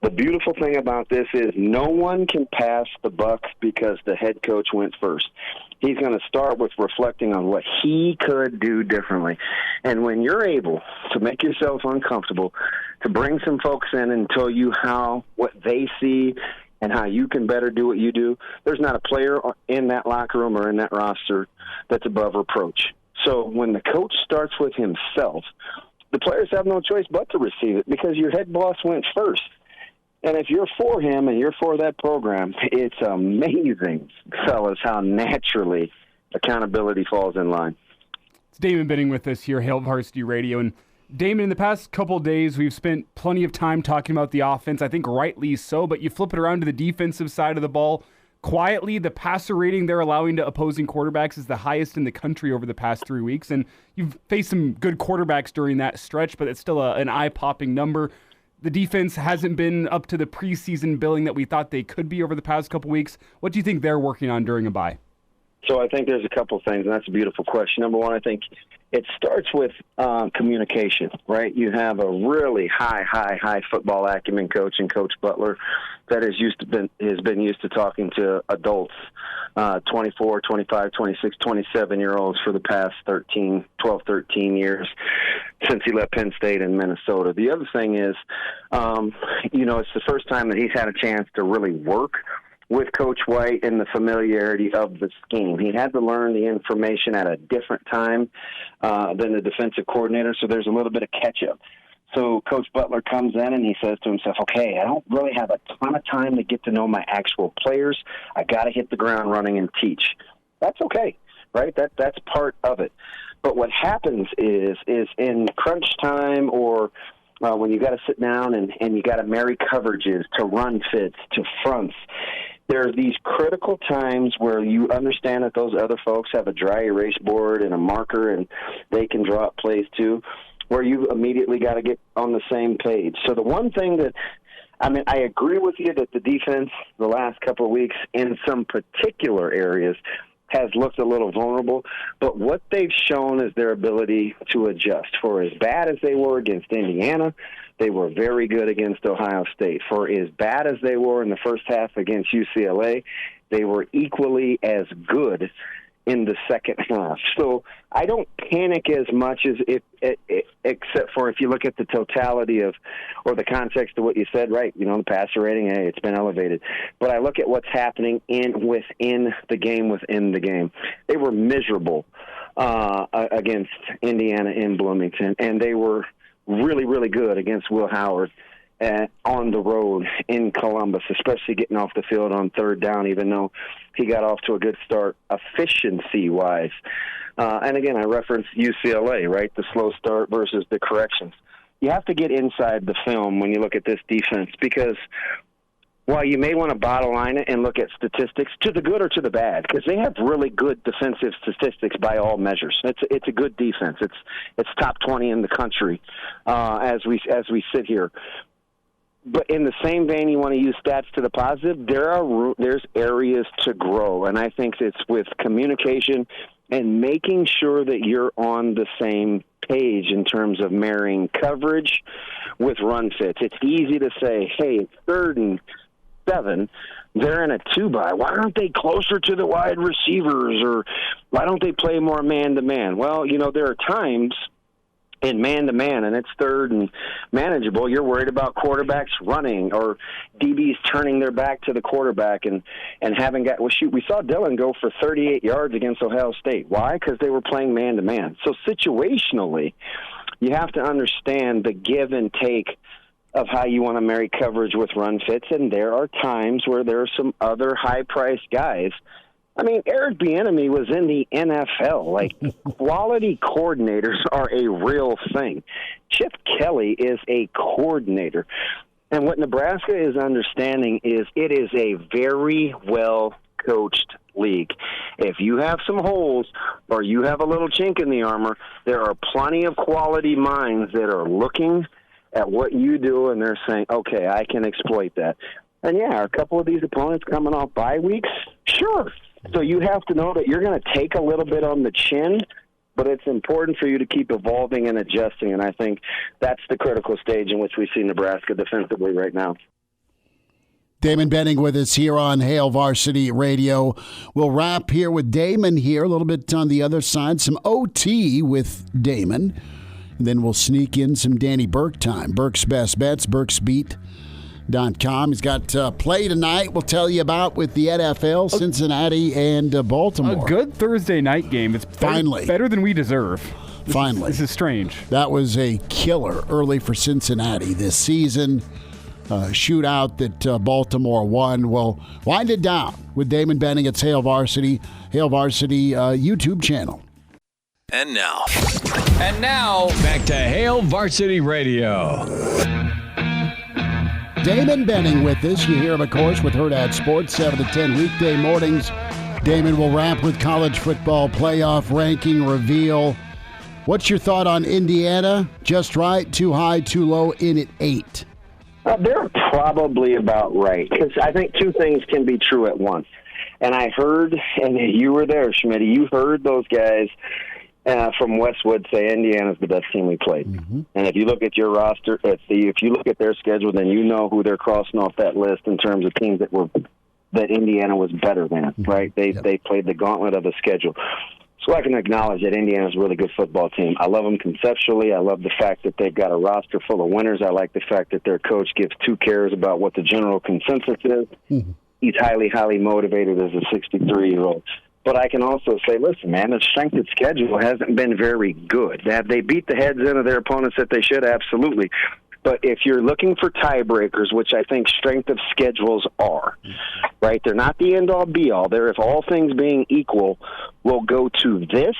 the beautiful thing about this is no one can pass the buck because the head coach went first. He's going to start with reflecting on what he could do differently. And when you're able to make yourself uncomfortable, to bring some folks in and tell you what they see and how you can better do what you do, there's not a player in that locker room or in that roster that's above reproach. So when the coach starts with himself, the players have no choice but to receive it because your head boss went first. And if you're for him and you're for that program, it's amazing, fellas, how naturally accountability falls in line. It's Damon Benning with us here, Hail Varsity Radio. And Damon, in the past couple of days, we've spent plenty of time talking about the offense, I think rightly so, but you flip it around to the defensive side of the ball. Quietly, the passer rating they're allowing to opposing quarterbacks is the highest in the country over the past 3 weeks. And you've faced some good quarterbacks during that stretch, but it's still an eye-popping number. The defense hasn't been up to the preseason billing that we thought they could be over the past couple weeks. What do you think they're working on during a bye? So I think there's a couple things, and that's a beautiful question. Number one, I think it starts with communication, right? You have a really high football acumen coach in Coach Butler that has been used to talking to adults, 24, 25, 26, 27-year-olds for the past 12, 13 years since he left Penn State and Minnesota. The other thing is, it's the first time that he's had a chance to really work with Coach White and the familiarity of the scheme. He had to learn the information at a different time than the defensive coordinator, so there's a little bit of catch-up. So Coach Butler comes in and he says to himself, okay, I don't really have a ton of time to get to know my actual players. I got to hit the ground running and teach. That's okay, right? That's part of it. But what happens is in crunch time or when you got to sit down and you got to marry coverages to run fits to fronts, there are these critical times where you understand that those other folks have a dry erase board and a marker and they can draw up plays too, where you immediately got to get on the same page. So the one thing I agree with you that the defense the last couple of weeks in some particular areas has looked a little vulnerable, but what they've shown is their ability to adjust. For as bad as they were against Indiana, they were very good against Ohio State. For as bad as they were in the first half against UCLA, they were equally as good in the second half. So I don't panic as much as except for if you look at the totality of, or the context of what you said, right? You know, the passer rating, hey, it's been elevated. But I look at what's happening within the game. They were miserable against Indiana in Bloomington, and they were really, really good against Will Howard on the road in Columbus, especially getting off the field on third down, even though he got off to a good start efficiency-wise. And again, I referenced UCLA, right, the slow start versus the corrections. You have to get inside the film when you look at this defense, because while you may want to bottom line it and look at statistics, to the good or to the bad, because they have really good defensive statistics by all measures. It's a good defense. It's top 20 in the country as we sit here. But in the same vein, you want to use stats to the positive. There's areas to grow, and I think it's with communication and making sure that you're on the same page in terms of marrying coverage with run fits. It's easy to say, hey, it's 3rd and 7. They're in a 2-by. Why aren't they closer to the wide receivers, or why don't they play more man-to-man? Well, you know, there are times in man-to-man, and it's 3rd and manageable, you're worried about quarterbacks running or DBs turning their back to the quarterback and having got – well, shoot, we saw Dillon go for 38 yards against Ohio State. Why? Because they were playing man-to-man. So situationally, you have to understand the give and take of how you want to marry coverage with run fits, and there are times where there are some other high-priced guys. I mean, Eric Bieniemy was in the NFL. Like, quality coordinators are a real thing. Chip Kelly is a coordinator. And what Nebraska is understanding is it is a very well-coached league. If you have some holes or you have a little chink in the armor, there are plenty of quality minds that are looking at what you do, and they're saying, okay, I can exploit that. And, yeah, are a couple of these opponents coming off bye weeks? Sure. So you have to know that you're going to take a little bit on the chin, but it's important for you to keep evolving and adjusting, and I think that's the critical stage in which we see Nebraska defensively right now. Damon Benning with us here on Hail Varsity Radio. We'll wrap here with Damon here, a little bit on the other side, some OT with Damon. And then we'll sneak in some Danny Burke time. Burke's Best Bets, burksbeat.com. He's got play tonight we'll tell you about with the NFL, Cincinnati and Baltimore. A good Thursday night game. It's better than we deserve. Finally. This is strange. That was a killer early for Cincinnati this season. Shootout that Baltimore won. We'll wind it down with Damon Benning. It's Hail Varsity YouTube channel. And now, back to Hail Varsity Radio. Damon Benning with us. You hear him, of course, with Hurrdat Sports, 7 to 10 weekday mornings. Damon will wrap with college football playoff ranking reveal. What's your thought on Indiana? Just right, too high, too low, in at 8? They're probably about right, because I think two things can be true at once. And I heard, and you were there, Schmidt, you heard those guys from Westwood say Indiana's the best team we played. Mm-hmm. And if you look at your roster, if you look at their schedule, then you know who they're crossing off that list in terms of teams that Indiana was better than, right? They played the gauntlet of the schedule. So I can acknowledge that Indiana's a really good football team. I love them conceptually. I love the fact that they've got a roster full of winners. I like the fact that their coach gives 2 cares about what the general consensus is. Mm-hmm. He's highly, highly motivated as a 63-year-old. But I can also say, listen, man, the strength of schedule hasn't been very good. Have they beat the heads in of their opponents that they should? Absolutely. But if you're looking for tiebreakers, which I think strength of schedules are, right? They're not the end-all, be-all. They're, if all things being equal, will go to this,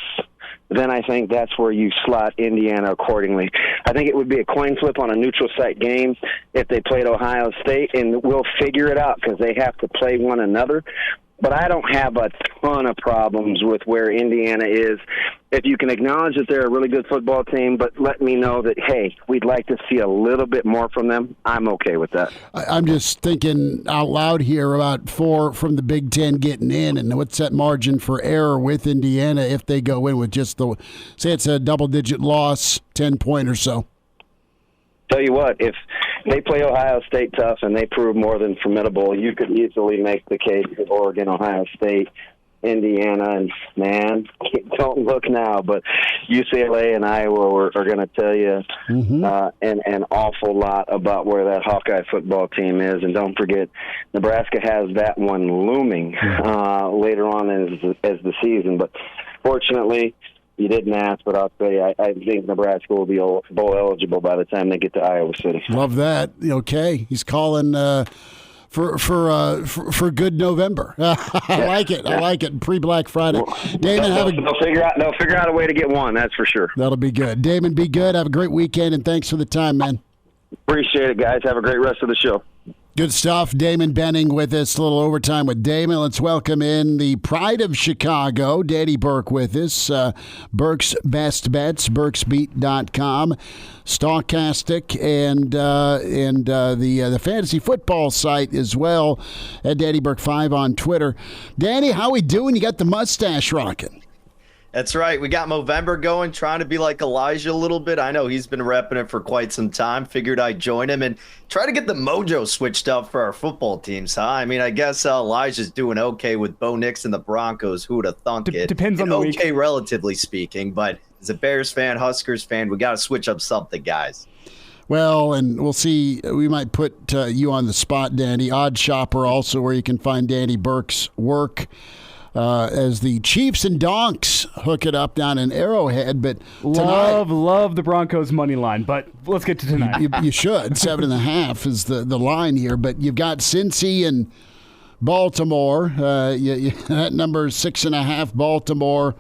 then I think that's where you slot Indiana accordingly. I think it would be a coin flip on a neutral site game if they played Ohio State, and we'll figure it out because they have to play one another. But I don't have a ton of problems with where Indiana is if you can acknowledge that they're a really good football team, but let me know that, hey, we'd like to see a little bit more from them, I'm okay with that. I'm just thinking out loud here about 4 from the Big Ten getting in, and what's that margin for error with Indiana if they go in with just say it's a double-digit loss, 10-point or so. Tell you what, if they play Ohio State tough and they prove more than formidable, you could easily make the case that Oregon, Ohio State, Indiana, and man, don't look now, but UCLA and Iowa are going to tell you an awful lot about where that Hawkeye football team is. And don't forget, Nebraska has that one looming later on as the season. But fortunately, you didn't ask, but I'll tell you, I think Nebraska will be bowl eligible by the time they get to Iowa City. Love that. Okay, he's calling for good November. I like it. I like it. Pre-Black Friday. Damon, they'll figure out a way to get one. That's for sure. That'll be good. Damon, be good. Have a great weekend, and thanks for the time, man. Appreciate it, guys. Have a great rest of the show. Good stuff. Damon Benning with us. A little overtime with Damon. Let's welcome in the pride of Chicago, Danny Burke with us. Burke's Best Bets, burksbeat.com, Stocastic, and the fantasy football site as well at Danny Burke 5 on Twitter. Danny, how we doing? You got the mustache rocking. That's right. We got Movember going, trying to be like Elijah a little bit. I know he's been repping it for quite some time. Figured I'd join him and try to get the mojo switched up for our football teams, huh? I mean, I guess Elijah's doing okay with Bo Nix and the Broncos. Who would have thunk it? Depends on the week. Okay, relatively speaking, but as a Bears fan, Huskers fan, we got to switch up something, guys. Well, and we'll see. We might put you on the spot, Danny. Odd Shopper also, where you can find Danny Burke's work. As the Chiefs and Donks hook it up down in Arrowhead, but tonight, love the Broncos money line. But let's get to tonight. You should 7.5 is the line here, but you've got Cincy and Baltimore. That number is 6.5. Baltimore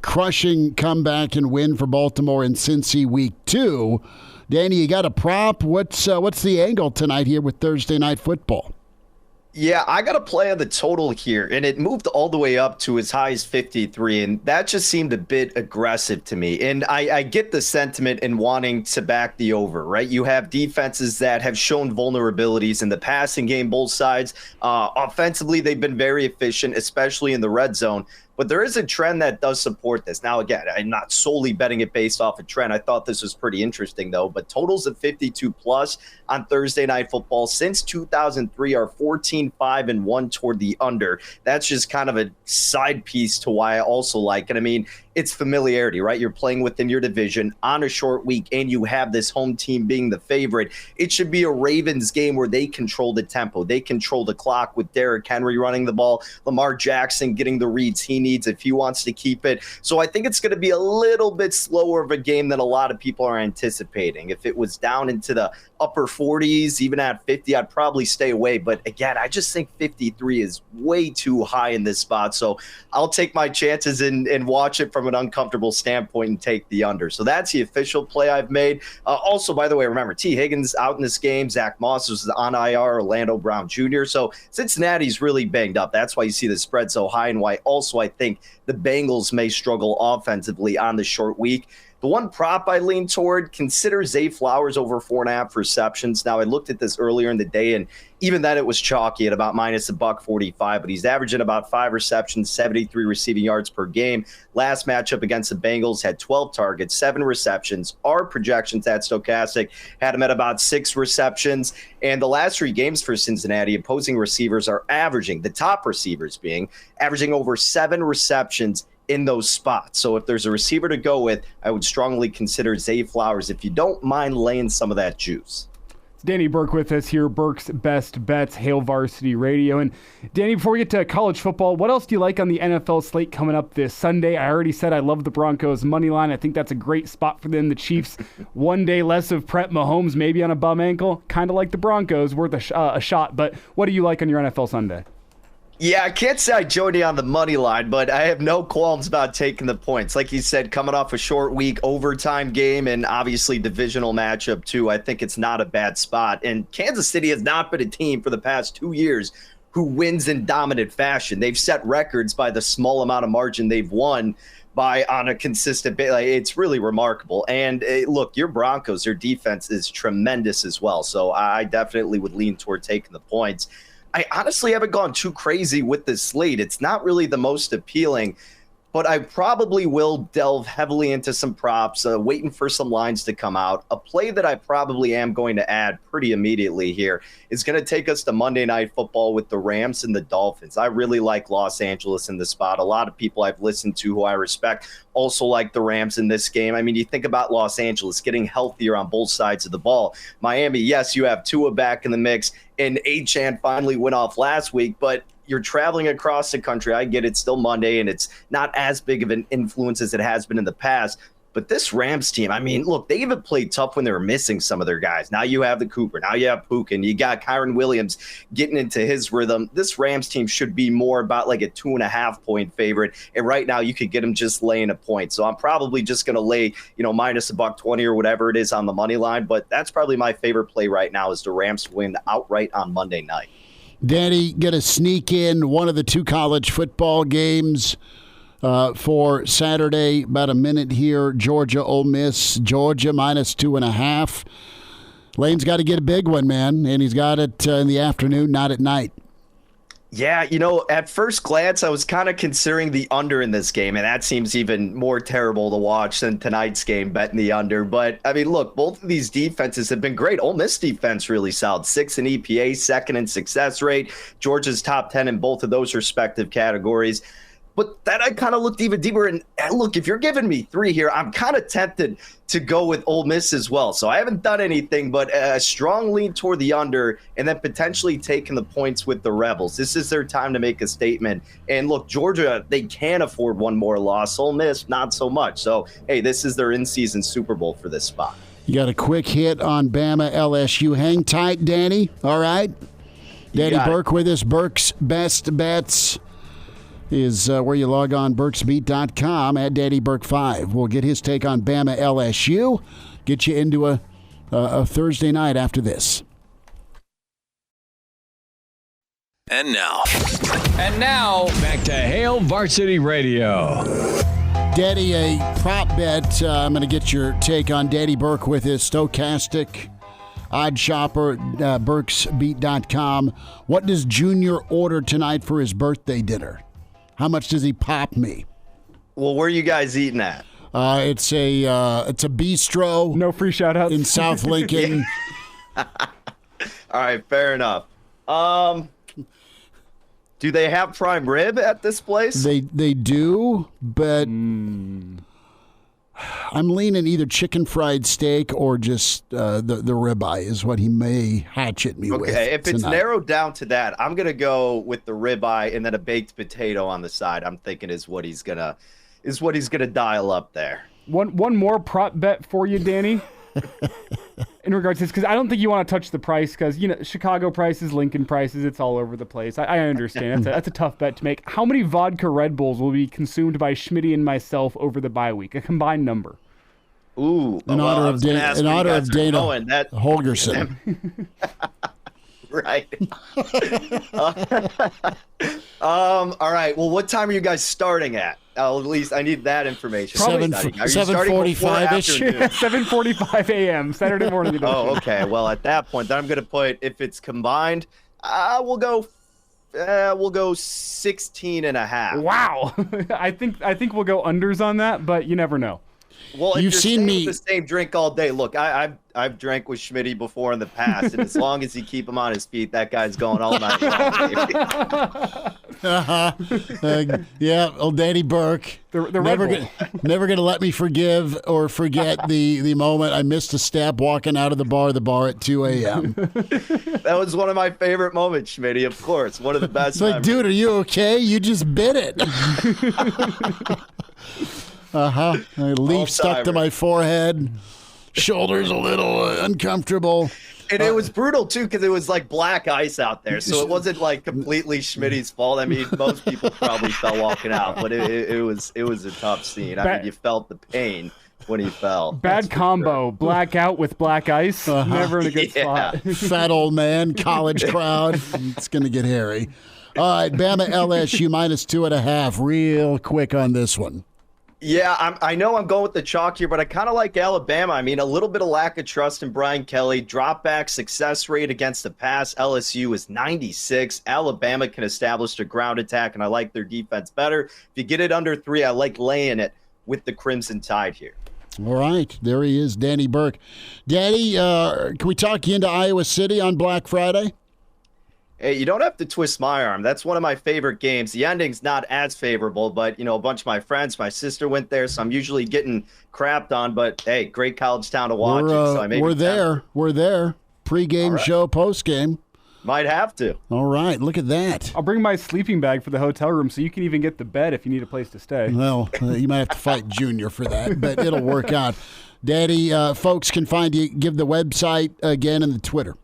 crushing comeback and win for Baltimore in Cincy week 2. Danny, you got a prop? What's the angle tonight here with Thursday Night Football? Yeah, I got to play on the total here, and it moved all the way up to as high as 53, and that just seemed a bit aggressive to me. And I get the sentiment in wanting to back the over, right? You have defenses that have shown vulnerabilities in the passing game, both sides. Offensively, they've been very efficient, especially in the red zone. But there is a trend that does support this. Now, again, I'm not solely betting it based off a trend. I thought this was pretty interesting, though. But totals of 52+ on Thursday Night Football since 2003 are 14-5-1 toward the under. That's just kind of a side piece to why I also like it. I mean, it's familiarity, right? You're playing within your division on a short week, and you have this home team being the favorite. It should be a Ravens game where they control the tempo. They control the clock with Derrick Henry running the ball, Lamar Jackson getting the reads he needs if he wants to keep it. So I think it's going to be a little bit slower of a game than a lot of people are anticipating. If it was down into the upper 40s, even at 50, I'd probably stay away. But again, I just think 53 is way too high in this spot. So I'll take my chances and watch it from an uncomfortable standpoint and take the under. So that's the official play I've made. Also, by the way, remember, T. Higgins out in this game. Zach Moss was on IR, Orlando Brown Jr. So Cincinnati's really banged up. That's why you see the spread so high, and why also I think the Bengals may struggle offensively on the short week. The one prop I lean toward, consider Zay Flowers over 4.5 receptions. Now, I looked at this earlier in the day, and even then it was chalky at about minus $145, but he's averaging about 5 receptions, 73 receiving yards per game. Last matchup against the Bengals had 12 targets, 7 receptions. Our projections at Stocastic had him at about 6 receptions. And the last 3 games for Cincinnati, opposing receivers are averaging, the top receivers being, averaging over 7 receptions in those spots. So if there's a receiver to go with, I would strongly consider Zay Flowers if you don't mind laying some of that juice. Danny Burke with us here, Burke's Best Bets, Hail Varsity Radio. And Danny, before we get to college football, what else do you like on the NFL slate coming up this Sunday? I already said I love the Broncos money line. I think that's a great spot for them. The Chiefs, one day less of prep. Mahomes maybe on a bum ankle, kind of like the Broncos, worth a shot. But what do you like on your NFL Sunday? Yeah, I can't say I joined you on the money line, but I have no qualms about taking the points. Like you said, coming off a short week, overtime game, and obviously divisional matchup too, I think it's not a bad spot. And Kansas City has not been a team for the past 2 years who wins in dominant fashion. They've set records by the small amount of margin they've won. by on a consistent basis. Like, it's really remarkable. And look, your Broncos, their defense is tremendous as well. So I definitely would lean toward taking the points. I honestly haven't gone too crazy with this slate. It's not really the most appealing, but I probably will delve heavily into some props, waiting for some lines to come out. A play that I probably am going to add pretty immediately here is going to take us to Monday Night Football with the Rams and the Dolphins. I really like Los Angeles in the spot. A lot of people I've listened to who I respect also like the Rams in this game. I mean, you think about Los Angeles getting healthier on both sides of the ball. Miami, yes, you have Tua back in the mix, and Achane finally went off last week, but you're traveling across the country. I get it's still Monday, and it's not as big of an influence as it has been in the past. But this Rams team, I mean, look, they even played tough when they were missing some of their guys. Now you have the Cooper. Now you have Puka, and you got Kyron Williams getting into his rhythm. This Rams team should be more about like a 2.5-point favorite. And right now you could get them just laying a point. So I'm probably just going to lay, minus $1.20 or whatever it is on the money line. But that's probably my favorite play right now is the Rams to win outright on Monday night. Danny, going to sneak in one of the two college football games for Saturday. About a minute here. Georgia, Ole Miss. Georgia minus 2.5. Lane's got to get a big one, man, and he's got it in the afternoon, not at night. Yeah, at first glance, I was kind of considering the under in this game, and that seems even more terrible to watch than tonight's game, betting the under. But, I mean, look, both of these defenses have been great. Ole Miss defense really solid. 6th in EPA, 2nd in success rate. Georgia's top 10 in both of those respective categories. But then I kind of looked even deeper, and look, if you're giving me 3 here, I'm kind of tempted to go with Ole Miss as well. So I haven't done anything but a strong lean toward the under and then potentially taking the points with the Rebels. This is their time to make a statement. And look, Georgia, they can afford one more loss. Ole Miss, not so much. So, hey, this is their in-season Super Bowl for this spot. You got a quick hit on Bama LSU. Hang tight, Danny. All right? Danny Burke with us. Burke's Best Bets is where you log on, burksbeat.com at Danny Burke 5. We'll get his take on Bama LSU, get you into a Thursday night after this. And now, back to Hail Varsity Radio. Danny, a prop bet. I'm going to get your take on Danny Burke with his stochastic odd shopper, burksbeat.com. What does Junior order tonight for his birthday dinner? How much does he pop me? Well, where are you guys eating at? It's a bistro. No free shout-outs. In South Lincoln. All right, fair enough. Do they have prime rib at this place? They do, but I'm leaning either chicken fried steak or just the ribeye is what he may hatchet me with. Okay, if it's tonight. narrowed down to that, I'm gonna go with the ribeye and then a baked potato on the side. I'm thinking is what he's gonna dial up there. One more prop bet for you, Danny. In regards to this, because I don't think you want to touch the price, because Chicago prices, Lincoln prices, it's all over the place. I understand that's a tough bet to make. How many vodka Red Bulls will be consumed by Schmidt and myself over the bye week? A combined number. Ooh, in honor of Dana Holgorsen. Right. All right. Well, what time are you guys starting at? At least I need that information. 7:45-ish. 7:45 a.m. Saturday morning. Oh, okay. Well, at that point, then I'm going to put, if it's combined, we'll go 16.5. Wow. I think we'll go unders on that, but you never know. Well, if you've seen me with the same drink all day. Look, I've drank with Schmitty before in the past, and as long as you keep him on his feet, that guy's going all night long. Yeah, old Danny Burke. Never gonna let me forgive or forget the moment I missed a step walking out of the bar at 2 a.m. That was one of my favorite moments, Schmitty. Of course, one of the best. It's like, dude, are you okay? You just bit it. A leaf stuck to my forehead. Shoulders a little uncomfortable. And it was brutal, too, because it was like black ice out there. So it wasn't like completely Schmitty's fault. I mean, most people probably fell walking out, but it was a tough scene. I mean, you felt the pain when he fell. Bad combo. Sure. Blackout with black ice. Never in a good spot. Fat old man, college crowd. It's going to get hairy. All right, Bama LSU minus 2.5. Real quick on this one. Yeah, I know I'm going with the chalk here, but I kind of like Alabama. I mean, a little bit of lack of trust in Brian Kelly. Drop back success rate against the pass. LSU is 96. Alabama can establish a ground attack, and I like their defense better. If you get it under 3, I like laying it with the Crimson Tide here. All right, there he is, Danny Burke. Danny, can we talk you into Iowa City on Black Friday? Hey, you don't have to twist my arm. That's one of my favorite games. The ending's not as favorable, but, a bunch of my friends, my sister went there, so I'm usually getting crapped on. But, hey, great college town to watch. We're there. We're there. Pre-game show, post-game. Might have to. All right, look at that. I'll bring my sleeping bag for the hotel room so you can even get the bed if you need a place to stay. Well, you might have to fight Junior for that, but it'll work out. Daddy, folks can find you. Give the website again and the Twitter.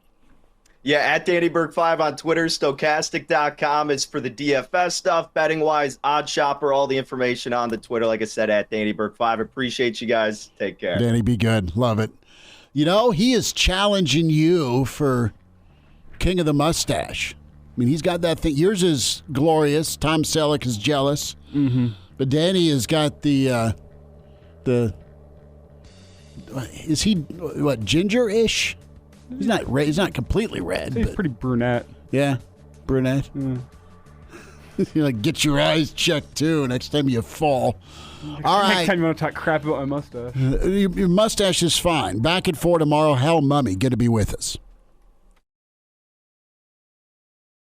Yeah, at Danny Burke 5 on Twitter. Stokastic.com is for the DFS stuff. Betting-wise, Odd Shopper, all the information on the Twitter. Like I said, at Danny Burke 5. Appreciate you guys. Take care. Danny, be good. Love it. He is challenging you for King of the Mustache. I mean, he's got that thing. Yours is glorious. Tom Selleck is jealous. Mm-hmm. But Danny has got the is he, ginger-ish? He's not red. He's not completely red. He's pretty brunette. Yeah, brunette. Get your eyes checked, too, next time you fall. All right. Next time you want to talk crap about my mustache. Your mustache is fine. Back at 4 tomorrow. Hell, Mummy, good to be with us.